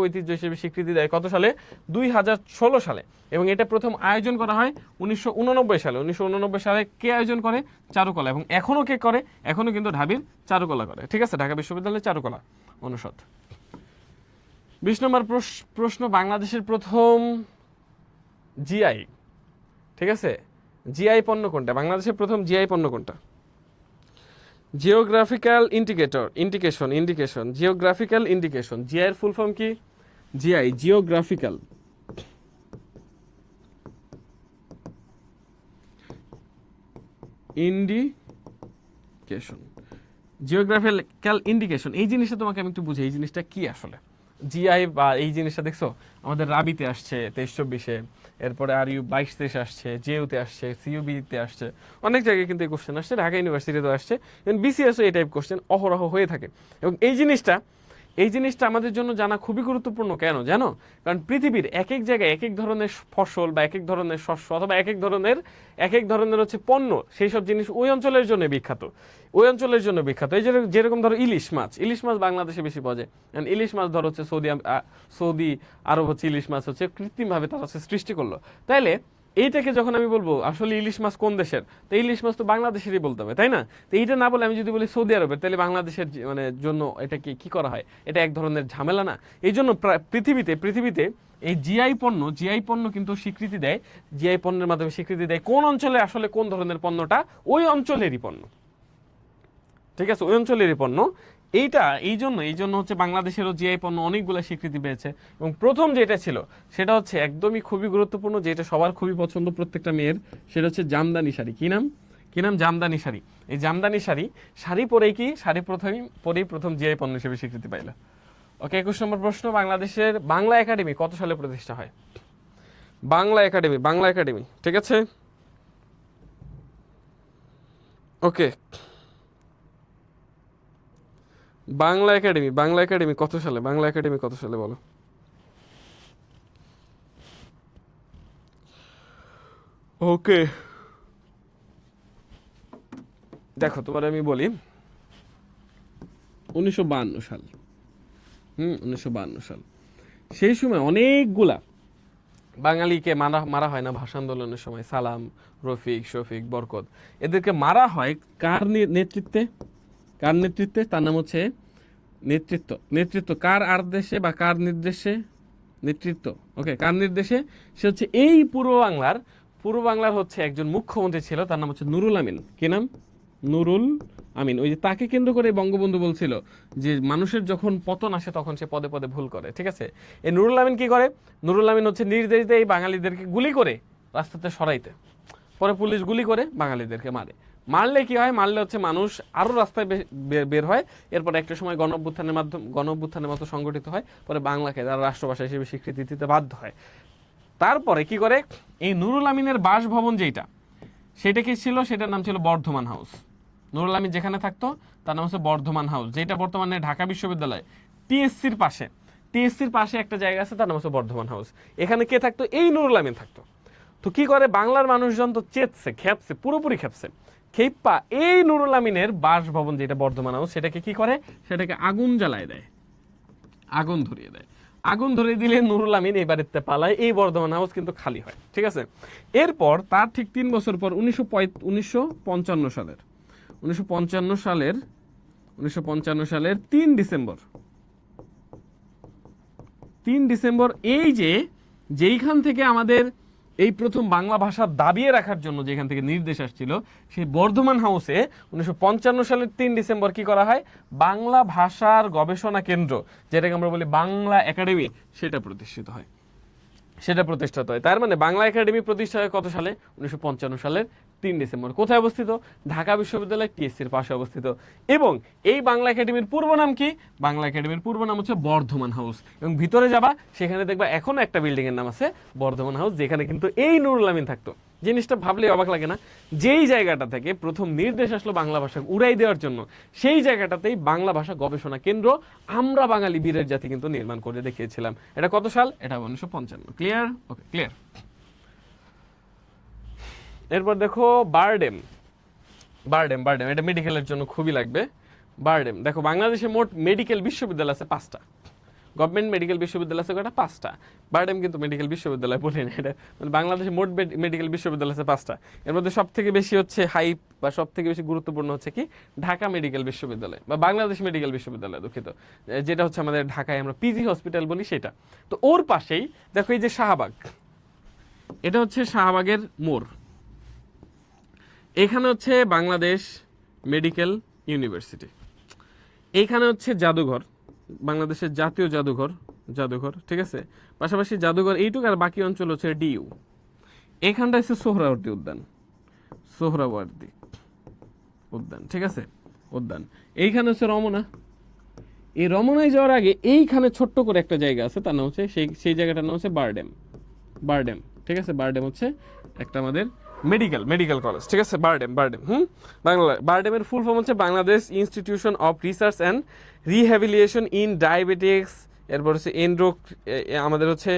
ঐতিহ্য হিসেবে স্বীকৃতি দেয় কত সালে? 2016 সালে। এবং এটা প্রথম আয়োজন করা হয় 1989 সালে। কে আয়োজন করে? চারুকলা। এবং এখনো কে করে? এখনো কিন্তু ঢাবির চারুকলা করে। ঠিক আছে, ঢাকা বিশ্ববিদ্যালয়ের চারুকলা অনুষদ। 20 নম্বর প্রশ্ন, বাংলাদেশের প্রথম জিআই ঠিক আছে? জিআই পণ্য কোনটা? বাংলাদেশের প্রথম জিআই পণ্য কোনটা? Geographical indication geographical indication. GI এর ফুল ফর্ম কি? GI geographical indication. Geographical indication, এই জিনিসটা তোমাকে আমি একটু বুঝি, এই জিনিসটা কি আসলে। জিআই বা এই জিনিসটা দেখছো আমাদের রাবিতে আসছে 23-24-এ, এরপরে আর ইউ 22-23 আসছে, জেইউতে আসছে, সিইউবিতে আসছে, অনেক জায়গায় কিন্তু এই কোশ্চেন আসছে, ঢাকা ইউনিভার্সিটিতেও আসছে, এবং বিসিএসও এই টাইপ কোশ্চেন অহরহ হয়ে থাকে। এবং এই জিনিসটা আমাদের জন্য জানা খুবই গুরুত্বপূর্ণ। কেন জানো? কারণ পৃথিবীর এক এক জায়গায় এক এক ধরনের ফসল বা এক এক ধরনের শস্য অথবা এক এক ধরনের হচ্ছে পণ্য, সেই সব জিনিস ওই অঞ্চলের জন্য বিখ্যাত, ওই অঞ্চলের জন্য বিখ্যাত। এই যেরকম ধরো ইলিশ মাছ বাংলাদেশে বেশি পাওয়া যায়। ইলিশ মাছ ধরো হচ্ছে সৌদি আরব হচ্ছে ইলিশ মাছ হচ্ছে কৃত্রিমভাবে তারা হচ্ছে সৃষ্টি করলো। তাইলে এইটাকে যখন আমি বলবো আসলে ইলিশ মাছ কোন দেশের, তো ইলিশ মাছ তো বাংলাদেশেরই বলতে হবে, তাই না? তো এইটা না বলে আমি যদি বলি সৌদি আরবের, তাহলে বাংলাদেশের মানে জন্য এটা কি করা হয়? এটা এক ধরনের ঝামেলা না? এই জন্য পৃথিবীতে এই জিআই পণ্য কিন্তু স্বীকৃতি দেয়, জিআই পণ্যের মাধ্যমে স্বীকৃতি দেয় কোন অঞ্চলে আসলে কোন ধরনের পণ্যটা ওই অঞ্চলেরই পণ্য। ঠিক আছে, ওই অঞ্চলেরই পণ্য। এই জন্য হচ্ছে বাংলাদেশেরও জিআই পণ্য অনেকগুলো স্বীকৃতি পেয়েছে। এবং প্রথম যেটা ছিল সেটা হচ্ছে একদমই খুবই গুরুত্বপূর্ণ, যেটা সবার খুবই পছন্দ প্রত্যেকটা মেয়ের, সেটা হচ্ছে জামদানি শাড়ি। কি নাম? জামদানি শাড়ি। এই জামদানি শাড়ি পরেই প্রথম জিআই পণ্য হিসেবে স্বীকৃতি পাইল। ওকে, 21 নম্বর প্রশ্ন, বাংলাদেশের বাংলা একাডেমি কত সালে প্রতিষ্ঠা হয়? বাংলা একাডেমি, ঠিক আছে? ওকে, বাংলা একাডেমি কত সালে বলো? ওকে, দেখো তোমার আমি বলি 1952 সাল। 1952 সাল। সেই সময় অনেকগুলা বাঙালিকে মারা হয় না ভাষা আন্দোলনের সময়? সালাম, রফিক, শফিক, বরকত, এদেরকে মারা হয় কার নেতৃত্বে? তার নাম হচ্ছে নেতৃত্ব কার আদেশে বা কার নির্দেশে? নেতৃত্ব। ওকে, কার নির্দেশে? সে হচ্ছে এই পূর্ব বাংলার হচ্ছে একজন মুখ্যমন্ত্রী ছিল, তার নাম হচ্ছে নুরুল আমিন। কি নাম? নুরুল আমিন। ওই যে তাকে কেন্দ্র করে বঙ্গবন্ধু বলছিল যে মানুষের যখন পতন আসে তখন সে পদে পদে ভুল করে। ঠিক আছে, এই নুরুল আমিন কি করে? নুরুল আমিন হচ্ছে নির্দেশ দেয় বাঙালিদেরকে গুলি করে রাস্তাতে সরাইতে, পরে পুলিশ গুলি করে বাঙালিদেরকে মারলে কি হয়? মারলে হচ্ছে মানুষ আরো রাস্তায় বের হয়, এরপর একটা সময় গণ অভ্যুত্থানের মতো সংগঠিত হয়, পরে বাংলাকে তারা রাষ্ট্রভাষা হিসেবে স্বীকৃতি দিতে বাধ্য হয়। তারপরে কি করে? এই নুরুল আমিনের বাসভবন সেটা কি ছিল? সেটার নাম ছিল বর্ধমান হাউস। নুরুল আমিন যেখানে থাকতো তার নাম হচ্ছে বর্ধমান হাউস, যেটা বর্তমানে ঢাকা বিশ্ববিদ্যালয় টিএসসির পাশে একটা জায়গা আছে, তার নাম হচ্ছে বর্ধমান হাউস। এখানে কে থাকতো? এই নুরুল আমিন থাকতো। তো কি করে? বাংলার মানুষজন তো খেপছে, পুরোপুরি খেপছে। খেপা এই নুরুল আমিনের বাসভবন যেটা বর্ধমান হাউস, সেটাকে কি করে? সেটাকে আগুন জ্বালায় দেয়, আগুন ধরিয়ে দিলে নুরুল আমিন এই বাড়িতে পালায়, এই বর্ধমান হাউস কিন্তু খালি হয়। ঠিক আছে, এরপর তার ঠিক 3 বছর পর 1955 সালের 3 ডিসেম্বর যেইখান থেকে আমাদের এই প্রথম বাংলা ভাষা দাবিয়ে রাখার জন্য যেখান থেকে নির্দেশ আসছিল, সেই বর্ধমান হাউসে 1955 সালের 3 ডিসেম্বর কি করা হয়? বাংলা ভাষার গবেষণা কেন্দ্র, যেটাকে আমরা বলি বাংলা একাডেমি, সেটা প্রতিষ্ঠিত হয়। তার মানে বাংলা একাডেমি প্রতিষ্ঠা হয় কত সালে? 1955 সালের 3 ডিসেম্বর। কোথায় অবস্থিত? ঢাকা বিশ্ববিদ্যালয় টিএসসির পাশে অবস্থিত। এবং এই বাংলা একাডেমির পূর্ব নাম কি? বাংলা একাডেমির পূর্ব নাম হচ্ছে বর্ধমান হাউস। এবং ভিতরে যাবা, সেখানে দেখবা এখনো একটা বিল্ডিং এর নাম আছে বর্ধমান হাউস, যেখানে কিন্তু এই নুরুল আমিন থাকতো। জিনিসটা ভাবলে অবাক লাগে না? যেই জায়গাটা থেকে প্রথম নির্দেশ আসলো বাংলা ভাষা উড়াই দেওয়ার জন্য, সেই জায়গাটাতেই বাংলা ভাষা গবেষণা কেন্দ্র আমরা বাঙালি বীরের জাতি কিন্তু নির্মাণ করে দেখিয়েছিলাম। এটা কত সাল? এটা 1955। ক্লিয়ার? ওকে, ক্লিয়ার। এরপর দেখো বারডেম, এটা মেডিকেলের জন্য খুবই লাগবে। বারডেম, দেখো বাংলাদেশে মোট মেডিকেল বিশ্ববিদ্যালয় আছে 5টা। গভর্নমেন্ট মেডিকেল বিশ্ববিদ্যালয় আছে কয়টা? 5টা। বারডেম কিন্তু মেডিকেল বিশ্ববিদ্যালয় বলি না, এটা মানে বাংলাদেশে মোট মেডিকেল বিশ্ববিদ্যালয় আছে 5টা। এর মধ্যে সব থেকে বেশি হচ্ছে হাইপ বা সব থেকে বেশি গুরুত্বপূর্ণ হচ্ছে কি? ঢাকা মেডিকেল বিশ্ববিদ্যালয় বা বাংলাদেশ মেডিকেল বিশ্ববিদ্যালয়, দুঃখিত, যেটা হচ্ছে আমাদের ঢাকায় আমরা পিজি হসপিটাল বলি সেটা। তো ওর পাশেই দেখো এই যে শাহবাগ, এটা হচ্ছে শাহবাগের মোড়, এখানে হচ্ছে বাংলাদেশ মেডিকেল ইউনিভার্সিটি, এইখানে হচ্ছে জাদুঘর, বাংলাদেশের জাতীয় জাদুঘর, ঠিক আছে, পাশাপাশি জাদুঘর এইটুকু, আর বাকি অঞ্চল হচ্ছে ডিইউ। এইখানটা হচ্ছে সোহরাওয়ার্দী উদ্যান, ঠিক আছে, উদ্যান। এইখানে হচ্ছে রমনা, এই রমনায় যাওয়ার আগে এইখানে ছোট্ট করে একটা জায়গা আছে, তার নাম হচ্ছে সেই জায়গাটার নাম হচ্ছে বারডেম, ঠিক আছে। বারডেম হচ্ছে একটা আমাদের মেডিকেল কলেজ, ঠিক আছে, বারডেম। বারডেমের ফুল ফর্ম হচ্ছে Bangladesh institution of research and rehabilitation in diabetics, এরপর হচ্ছে আমাদের হচ্ছে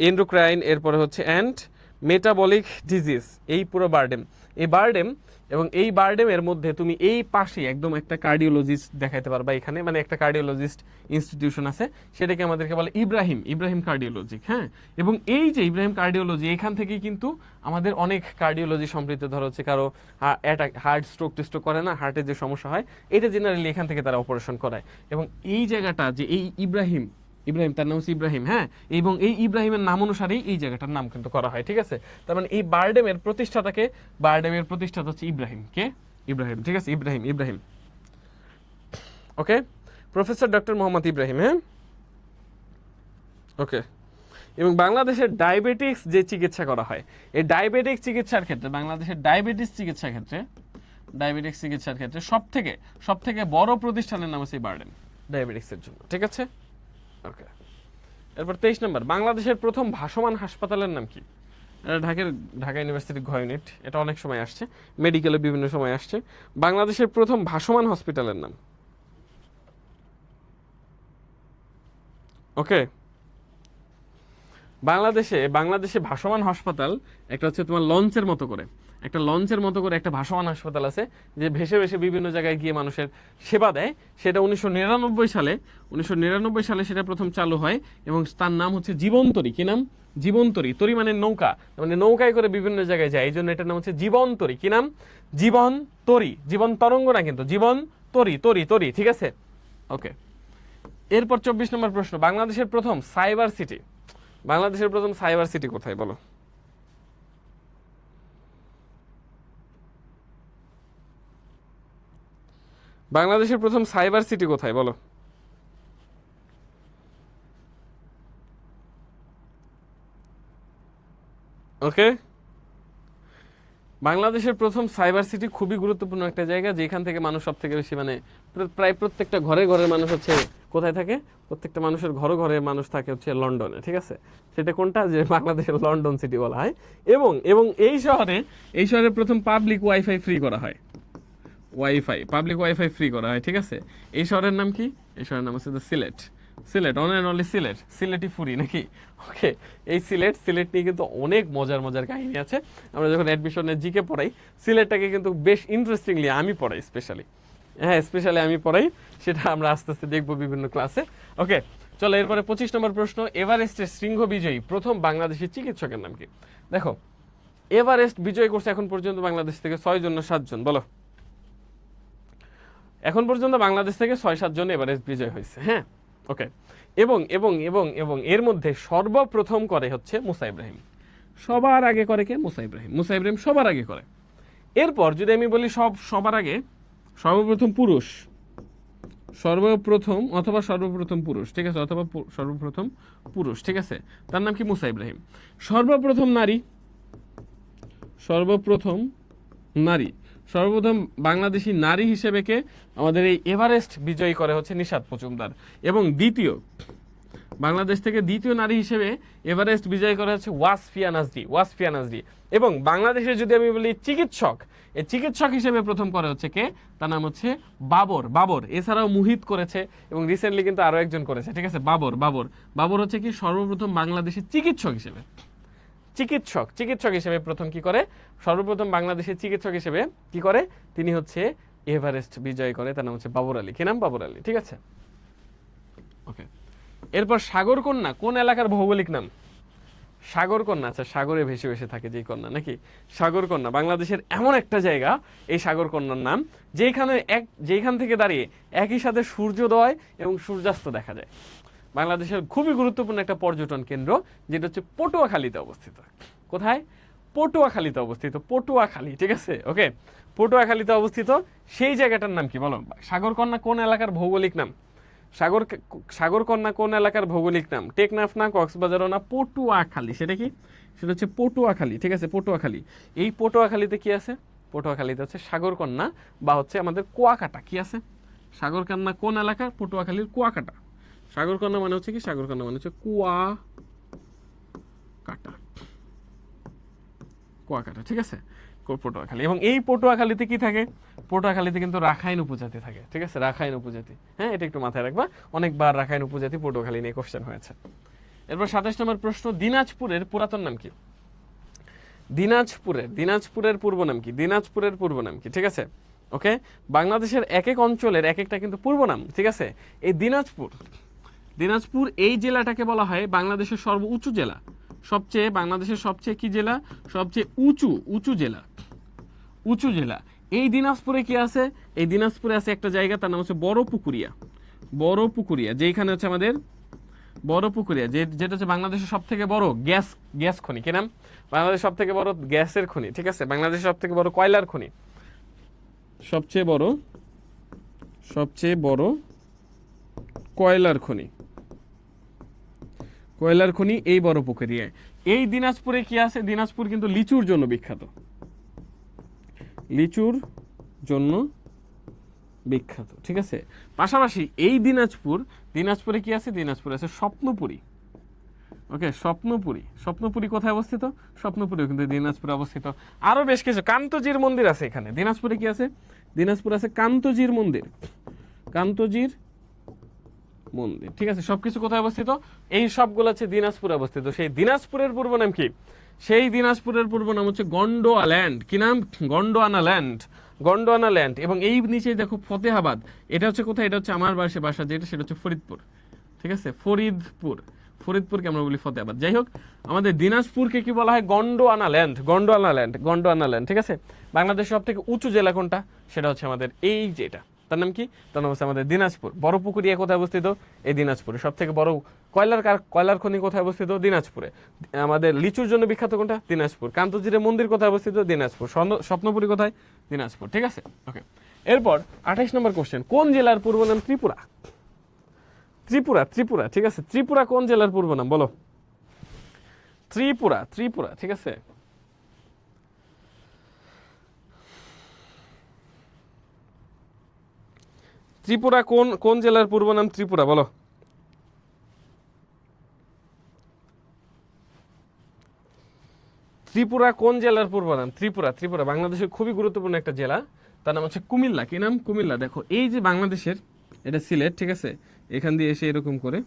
এন্ডোক্রাইন, এরপরে হচ্ছে অ্যান্ড মেটাবলিক ডিজিজ, এই পুরো বারডেম। এই বারডেমের মধ্যে তুমি এই পাশে একদম একটা কার্ডিওলজিস্ট দেখাইতে পারবা, এখানে মানে একটা কার্ডিওলজিস্ট ইনস্টিটিউশন আছে, সেটাকে আমাদেরকে বলে ইব্রাহিম কার্ডিওলজি, হ্যাঁ। এবং এই যে ইব্রাহিম কার্ডিওলজি, এখান থেকেই কিন্তু আমাদের অনেক কার্ডিওলজি সম্পৃক্ত, ধরো হচ্ছে কারো হার্ট স্ট্রোক করে না, হার্টের যে সমস্যা হয়, এটা জেনারেলি এখান থেকে তারা অপারেশন করায়। এবং এই জায়গাটা যে এই ইব্রাহিম, তার নাম হচ্ছে ইব্রাহিম, হ্যাঁ, এবং এই ইব্রাহিমের নাম অনুসারেই এই জায়গাটার নাম কিন্তু করা হয়, ঠিক আছে। তার মানে এই বারডেমের প্রতিষ্ঠাতা হচ্ছে ইব্রাহিম, ঠিক আছে, ইব্রাহিম, ওকে, প্রফেসর ডক্টর মোহাম্মদ ইব্রাহিম, হ্যাঁ, ওকে। এবং বাংলাদেশের ডায়াবেটিক্স যে চিকিৎসা করা হয়, এই ডায়াবেটিক্স চিকিৎসার ক্ষেত্রে বাংলাদেশের ডায়াবেটিক্স চিকিৎসার ক্ষেত্রে সব থেকে বড় প্রতিষ্ঠানের নাম হচ্ছে বারডেম ডায়াবেটিক্সের জন্য, ঠিক আছে, ওকে। এরপর 23 নম্বর, বাংলাদেশের প্রথম ভাসমান হাসপাতালের নাম কি? ঢাকা ইউনিভার্সিটি ঘ ইউনিট, এটা অনেক সময় আসছে, মেডিকেলে বিভিন্ন সময় আসছে। বাংলাদেশের প্রথম ভাসমান হসপিটালের নাম, ওকে। বাংলাদেশে ভাসমান হাসপাতাল একটা হচ্ছে তোমার লঞ্চের মতো করে একটা ভাসমান হাসপাতাল আছে, যে ভেসে ভেসে বিভিন্ন জায়গায় গিয়ে মানুষের সেবা দেয়। সেটা 1999 সালে সেটা প্রথম চালু হয়, এবং তার নাম হচ্ছে জীবনতরী। কি নাম? জীবনতরী। তরী মানে নৌকা, মানে নৌকায় করে বিভিন্ন জায়গায় যায়, এই জন্য এটার নাম হচ্ছে জীবনতরী। কি নাম? জীবনতরী। জীবন তরঙ্গ না কিন্তু, জীবনতরী, তরী, ঠিক আছে, ওকে। এরপর 24 নম্বর প্রশ্ন, বাংলাদেশের প্রথম সাইবার সিটি কোথায় বলো? বাংলাদেশের প্রথম সাইবার সিটি কোথায় বলো? ওকে, বাংলাদেশের প্রথম সাইবার সিটি খুবই গুরুত্বপূর্ণ একটা জায়গা, যেখান থেকে মানুষ সব থেকে বেশি, মানে প্রায় প্রত্যেকটা ঘরে মানুষ হচ্ছে কোথায় থাকে? প্রত্যেকটা মানুষের ঘরে মানুষ থাকে হচ্ছে লন্ডনে, ঠিক আছে। সেটা কোনটা? যে বাংলাদেশের লন্ডন সিটি বলা হয়। এবং এই শহরে প্রথম পাবলিক ওয়াইফাই ফ্রি করা হয়, ঠিক আছে। এই শহরের নাম কি? এই শহরের নাম হচ্ছে Sylhet, one and only Sylheti ফুরি নাকি, ওকে। এই সিলেট নিয়ে কিন্তু অনেক মজার কাহিনী আছে। আমরা যখন অ্যাডমিশনে জিকে পড়াই, সিলেটটাকে কিন্তু বেশ ইন্টারেস্টিংলি আমি পড়াই, স্পেশালি আমি পড়াই, সেটা আমরা আস্তে আস্তে দেখবো বিভিন্ন ক্লাসে, ওকে। চলো এরপরে 25 নম্বর প্রশ্ন, এভারেস্টের শৃঙ্গ বিজয়ী প্রথম বাংলাদেশি চিকিৎসকের নাম কি? দেখো, এভারেস্ট বিজয় করছে এখন পর্যন্ত বাংলাদেশ থেকে 6 জন না 7 জন বলো? এখন পর্যন্ত বাংলাদেশ থেকে 6-7 জন এভারেস্ট বিজয় হয়েছে, হ্যাঁ, ওকে। এবং এর মধ্যে সর্বপ্রথম করে হচ্ছে মুসা ইব্রাহিম। সবার আগে করে কে? মুসা ইব্রাহিম সবার আগে করে। এরপর যদি আমি বলি সবার আগে সর্বপ্রথম পুরুষ, ঠিক আছে, অথবা সর্বপ্রথম পুরুষ, ঠিক আছে, তার নাম কি? মুসা ইব্রাহিম। সর্বপ্রথম বাংলাদেশি নারী হিসেবে কে আমাদের এই এভারেস্ট বিজয়ী করে হচ্ছে নিশাত মজুমদার। এবং বাংলাদেশ থেকে দ্বিতীয় নারী হিসেবে এভারেস্ট বিজয় করে হচ্ছে ওয়াসফিয়া নাজরি। এবং বাংলাদেশে যদি আমি বলি চিকিৎসক হিসেবে প্রথম করে হচ্ছে কে? তার নাম হচ্ছে বাবর। এছাড়াও মুহিত করেছে, এবং রিসেন্টলি কিন্তু আরো একজন করেছে, ঠিক আছে, বাবর হচ্ছে কি সর্বপ্রথম বাংলাদেশের চিকিৎসক হিসেবে প্রথম কি করে? সর্বপ্রথম বাংলাদেশের চিকিৎসক হিসেবে কি করে? তিনি হচ্ছে এভারেস্ট বিজয় করে, তার নাম হচ্ছে বাবর আলী। কি নাম? বাবর আলী, ঠিক আছে, ওকে। এরপর সাগরকন্যা কোন এলাকার ভৌগোলিক নাম? সাগরকন্যা, আচ্ছা, সাগরে ভেসে ভেসে থাকে যেই কন্যা নাকি, সাগরকন্যা বাংলাদেশের এমন একটা জায়গা, এই সাগরকন্যার নাম, যেখান থেকে দাঁড়িয়ে একই সাথে সূর্যোদয় এবং সূর্যাস্ত দেখা যায়। বাংলাদেশের খুবই গুরুত্বপূর্ণ একটা পর্যটন কেন্দ্র, যেটা হচ্ছে পটুয়াখালীতে অবস্থিত। কোথায়? পটুয়াখালীতে অবস্থিত, পটুয়াখালী, ঠিক আছে। ওকে, পটুয়াখালীতে অবস্থিত সেই জায়গাটার নাম কি বলো? সাগরকন্যা কোন এলাকার ভৌগোলিক নাম? সাগরকন্যা কোন এলাকার ভৌগোলিক নাম? টেকনাফ না, কক্সবাজার না, পটুয়াখালী। সেটা কি? সেটা হচ্ছে পটুয়াখালী, ঠিক আছে, পটুয়াখালী। এই পটুয়াখালীতে কি আছে? পটুয়াখালীতে হচ্ছে সাগরকন্যা বা হচ্ছে আমাদের কুয়াকাটা। কি আছে? সাগরকন্যা কোন এলাকা? পটুয়াখালীর কুয়াকাটা। সাগরকন্যা মানে হচ্ছে কি? সাগরকন্যা মানে হচ্ছে কুয়াকাটা, কুয়াকাটা, ঠিক আছে, পটুয়াখালী। এবং এই পটুয়াখালীতে কি থাকে? পটুয়াখালীতে কিন্তু রাখাইন উপজাতি থাকে, ঠিক আছে, রাখাইন উপজাতি। হ্যাঁ, এটা একটু মাথায় রাখবা, অনেকবার রাখাইন উপজাতি পটুয়াখালী নিয়ে কোশ্চেন হয়েছে। এরপর 27 নম্বর প্রশ্ন, দিনাজপুরের পুরাতন নাম কি? দিনাজপুরের পূর্ব নাম কি? দিনাজপুরের পূর্ব নাম কি? ঠিক আছে, ওকে। বাংলাদেশের এক এক অঞ্চলের এক একটা কিন্তু পূর্ব নাম, ঠিক আছে। এই দিনাজপুর এই জেলাটাকে বলা হয় বাংলাদেশের সর্বোচ্চ জেলা, বাংলাদেশের সবচেয়ে কি জেলা? সবচেয়ে উঁচু জেলা। এই দিনাজপুরে কি আছে? এই দিনাজপুরে আছে একটা জায়গা, তার নাম হচ্ছে বড় পুকুরিয়া, যেখানে হচ্ছে আমাদের বড় পুকুরিয়া, যেটা হচ্ছে বাংলাদেশের সব থেকে বড় গ্যাস খনি। কি নাম? বাংলাদেশের সব থেকে বড় গ্যাসের খনি, ঠিক আছে, বাংলাদেশের সব থেকে বড় কয়লার খনি, সবচেয়ে বড় কয়লার খনি এই বড় পুকুরিয়ায়। এই দিনাজপুরে কি আছে? দিনাজপুর কিন্তু লিচুর জন্য বিখ্যাত, ঠিক আছে। পাশাপাশি এই দিনাজপুরে কি আছে? দিনাজপুরে আছে স্বপ্নপুরী। ওকে, স্বপ্নপুরী কোথায় অবস্থিত? স্বপ্নপুরী কিন্তু দিনাজপুরে অবস্থিত। আরো বেশ কিছু, কান্তজির মন্দির আছে এখানে। দিনাজপুরে কি আছে? দিনাজপুরে আছে কান্তজির মন্দির, ঠিক আছে। সবকিছু কোথায় অবস্থিত? এই সবগুলো আছে দিনাজপুরে অবস্থিত। সেই দিনাজপুরের পূর্ব নাম কি? সেই দিনাজপুরের পূর্ব নাম হচ্ছে গন্ডোয়া ল্যান্ড। কি নাম? গন্ডোয়ানা ল্যান্ড। এবং এই নিচে দেখো ফতেহাবাদ, এটা হচ্ছে কোথায়? এটা হচ্ছে আমার বাসা যেটা, সেটা হচ্ছে ফরিদপুর, ঠিক আছে, ফরিদপুরকে আমরা বলি ফতেহাবাদ। যাই হোক, আমাদের দিনাজপুরকে কি বলা হয়? গন্ডোয়ানা ল্যান্ড, ঠিক আছে। বাংলাদেশের সব থেকে উঁচু জেলা কোনটা? সেটা হচ্ছে আমাদের এই যেটা, তার নাম কি? তার নাম হচ্ছে আমাদের দিনাজপুর। বড় পুকুরিয়া কোথায় অবস্থিত? এই দিনাজপুরে। সব থেকে বড় কয়লার খনি কোথায় অবস্থিত? দিনাজপুরে। আমাদের লিচুর জন্য বিখ্যাত কোনটা? দিনাজপুর। কান্তজিরের মন্দির কোথায় অবস্থিত? দিনাজপুর। স্বপ্নপুরী কোথায়? দিনাজপুর, ঠিক আছে, ওকে। এরপর 28 নম্বর কোশ্চেন, কোন জেলার পূর্ব নাম ত্রিপুরা? ঠিক আছে, ত্রিপুরা কোন জেলার পূর্ব নাম বলো? ত্রিপুরা, ঠিক আছে। ত্রিপুরা কোন জেলার পূর্ব নাম ত্রিপুরা বলো? ত্রিপুরা কোন জেলার পূর্ব নাম? ত্রিপুরা বাংলাদেশের খুবই গুরুত্বপূর্ণ একটা জেলা, তার নাম হচ্ছে কুমিল্লা। কি নাম? কুমিল্লা। দেখো, এই যে বাংলাদেশের, এটা সিলেট, ঠিক আছে, এখান দিয়ে এসে এরকম করে,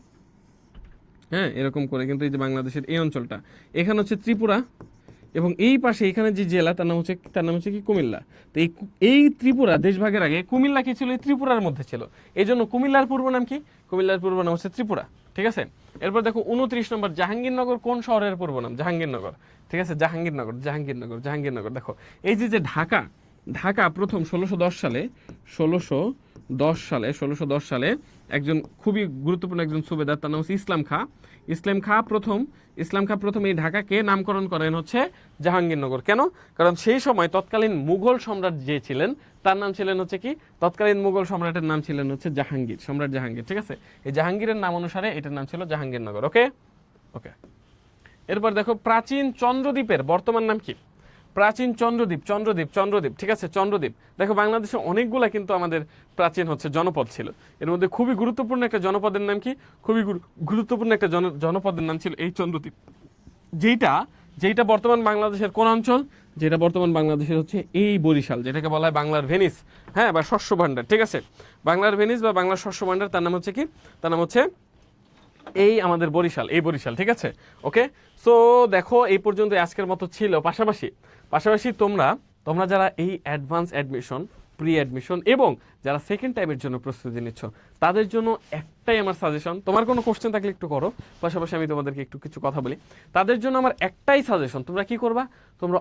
হ্যাঁ, এরকম করে কিন্তু এই যে বাংলাদেশের এই অঞ্চলটা, এখানে হচ্ছে ত্রিপুরা, এবং এই পাশে এখানে যে জেলা, তার নাম হচ্ছে কি? কুমিল্লা। তো এই ত্রিপুরা দেশভাগের আগে কুমিল্লা কি ছিল? এই ত্রিপুরার মধ্যে ছিল। এই জন্য কুমিল্লার পূর্ব নাম কি? কুমিল্লার পূর্ব নাম হচ্ছে ত্রিপুরা, ঠিক আছে। এরপর দেখো 29 নম্বর, জাহাঙ্গীরনগর কোন শহরের পূর্ব নাম? জাহাঙ্গীরনগর, ঠিক আছে, জাহাঙ্গীরনগর। দেখো, এই যে ঢাকা প্রথম 1610 সালে একজন খুবই গুরুত্বপূর্ণ একজন সুবেদার, তার নাম হচ্ছে ইসলাম খাঁ প্রথম এই ঢাকাকে নামকরণ করেন হচ্ছে জাহাঙ্গীরনগর। কেন? কারণ সেই সময় তৎকালীন মুঘল সম্রাট যে ছিলেন, তার নাম ছিলেন হচ্ছে কি? তৎকালীন মুঘল সম্রাটের নাম ছিলেন হচ্ছে সম্রাট জাহাঙ্গীর, ঠিক আছে। এই জাহাঙ্গীরের নাম অনুসারে এটার নাম ছিল জাহাঙ্গীরনগর। ওকে। এরপর দেখো, প্রাচীন চন্দ্রদ্বীপের বর্তমান নাম কি? প্রাচীন চন্দ্রদ্বীপ, ঠিক আছে, চন্দ্রদ্বীপ। দেখো, বাংলাদেশে অনেকগুলা কিন্তু আমাদের প্রাচীন হচ্ছে জনপদ ছিল। এর মধ্যে খুবই গুরুত্বপূর্ণ একটা জনপদের নাম কি? খুবই গুরুত্বপূর্ণ একটা জনপদের নাম ছিল এই চন্দ্রদ্বীপ, যেটা বর্তমান বাংলাদেশের কোন অঞ্চল? যেটা বর্তমান বাংলাদেশের হচ্ছে এই বরিশাল, যেটাকে বলা হয় বাংলার ভেনিস, হ্যাঁ, বা শস্য ভাণ্ডার, ঠিক আছে। বাংলার ভেনিস বা বাংলার শস্য ভাণ্ডার, তার নাম হচ্ছে কি? তার নাম হচ্ছে এই আমাদের বরিশাল, ঠিক আছে, ওকে। সো দেখো, এই পর্যন্ত আজকের মতো ছিল। পাশাপাশি তোমরা যারা এই অ্যাডভান্স অ্যাডমিশন, প্রি অ্যাডমিশন এবং যারা সেকেন্ড টাইমের জন্য প্রস্তুতি নিচ্ছ, তাদের জন্য একটাই আমার সাজেশন, তোমার কোনো কোশ্চেন থাকলে একটু করো, পাশাপাশি আমি তোমাদেরকে একটু কিছু কথা বলি। তাদের জন্য আমার একটাই সাজেশন, তোমরা কি করবা? তোমরা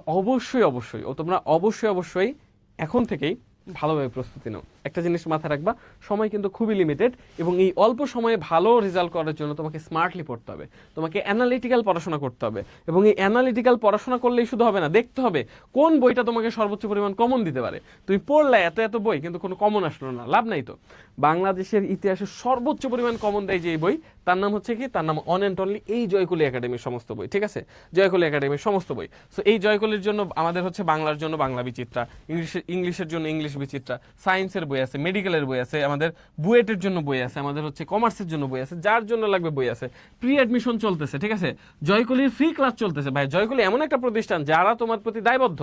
অবশ্যই এখন থেকেই ভালোভাবে প্রস্তুতি নাও। একটা জিনিস মাথায় রাখবা, সময় কিন্তু খুবই লিমিটেড, এবং এই অল্প সময়ে ভালো রেজাল্ট করার জন্য তোমাকে স্মার্টলি পড়তে হবে, তোমাকে অ্যানালিটিক্যাল পড়াশোনা করতে হবে, এবং এই অ্যানালিটিক্যাল পড়াশোনা করলেই শুধু হবে না, দেখতে হবে কোন বইটা তোমাকে সর্বোচ্চ পরিমাণ কমন দিতে পারে। তুমি পড়লে এত এত বই, কিন্তু কোনো কমন আসলো না, লাভ নাই তো। বাংলাদেশের ইতিহাসে সর্বোচ্চ পরিমাণ কমন দেয় যে বই, তার নাম হচ্ছে কি, তার নাম অন অ্যান্ড অনলি এই জয়কুলি একাডেমির সমস্ত বই, ঠিক আছে, জয়কুলি একাডেমির সমস্ত বই। সো এই জয়কুলির জন্য আমাদের হচ্ছে বাংলার জন্য বাংলা বিচিত্রা, ইংলিশের জন্য ইংলিশ বিচিত্রা, সায়েন্সের বই আছে, মেডিকেলের বই আছে, আমাদের বুয়েটের জন্য বই আছে, আমাদের হচ্ছে কমার্সের জন্য বই আছে, যার জন্য লাগবে বই আছে। প্রি অ্যাডমিশন চলতেছে, ঠিক আছে, জয়কুলির ফ্রি ক্লাস চলতেছে। ভাই জয়কুলি এমন একটা প্রতিষ্ঠান যারা তোমার প্রতি দায়বদ্ধ,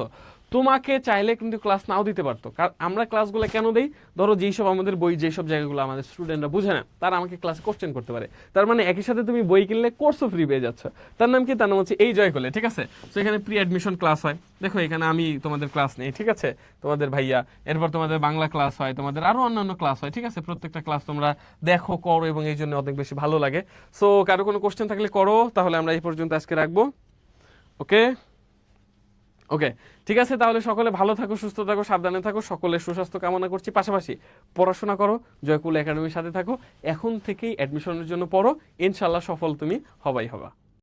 তোমাকে চাইলে কিন্তু ক্লাস নাও দিতে পারতো। কারণ আমরা ক্লাসগুলো কেন দেই, ধরো যেসব আমাদের বই, যেসব জায়গাগুলো আমাদের স্টুডেন্টরা বুঝে না, তারা আমাকে ক্লাসে কোশ্চেন করতে পারে। তার মানে একই সাথে তুমি বই কিনলে কোর্সও ফ্রি পেয়ে যাচ্ছ। তার নাম কি, তার নাম হচ্ছে এই জয়কুলি, ঠিক আছে। তো এখানে প্রি অ্যাডমিশন ক্লাস হয়, দেখো এখানে আমি তোমাদের ক্লাস নেই, ঠিক আছে, তোমাদের ভাইয়া, এরপর তোমাদের বাংলা ক্লাস হয়, তোমাদের আরো অন্যান্য ক্লাস হয়, ঠিক আছে। প্রত্যেকটা ক্লাস তোমরা দেখো, করো, এবং এই জন্য অনেক বেশি ভালো লাগে। সো কারো কোনো কোশ্চেন থাকলে করো, তাহলে আমরা এই পর্যন্ত আজকে রাখবো। ওকে ওকে, ঠিক আছে, তাহলে সকলে ভালো থাকো, সুস্থ থাকো, সাবধানে থাকো, সকলের সুস্বাস্থ্য কামনা করছি। পাশাপাশি পড়াশোনা করো, জয়কুল একাডেমির সাথে থাকো, এখন থেকেই অ্যাডমিশনের জন্য পড়ো, ইনশাল্লাহ সফল তুমি হবাই হবা।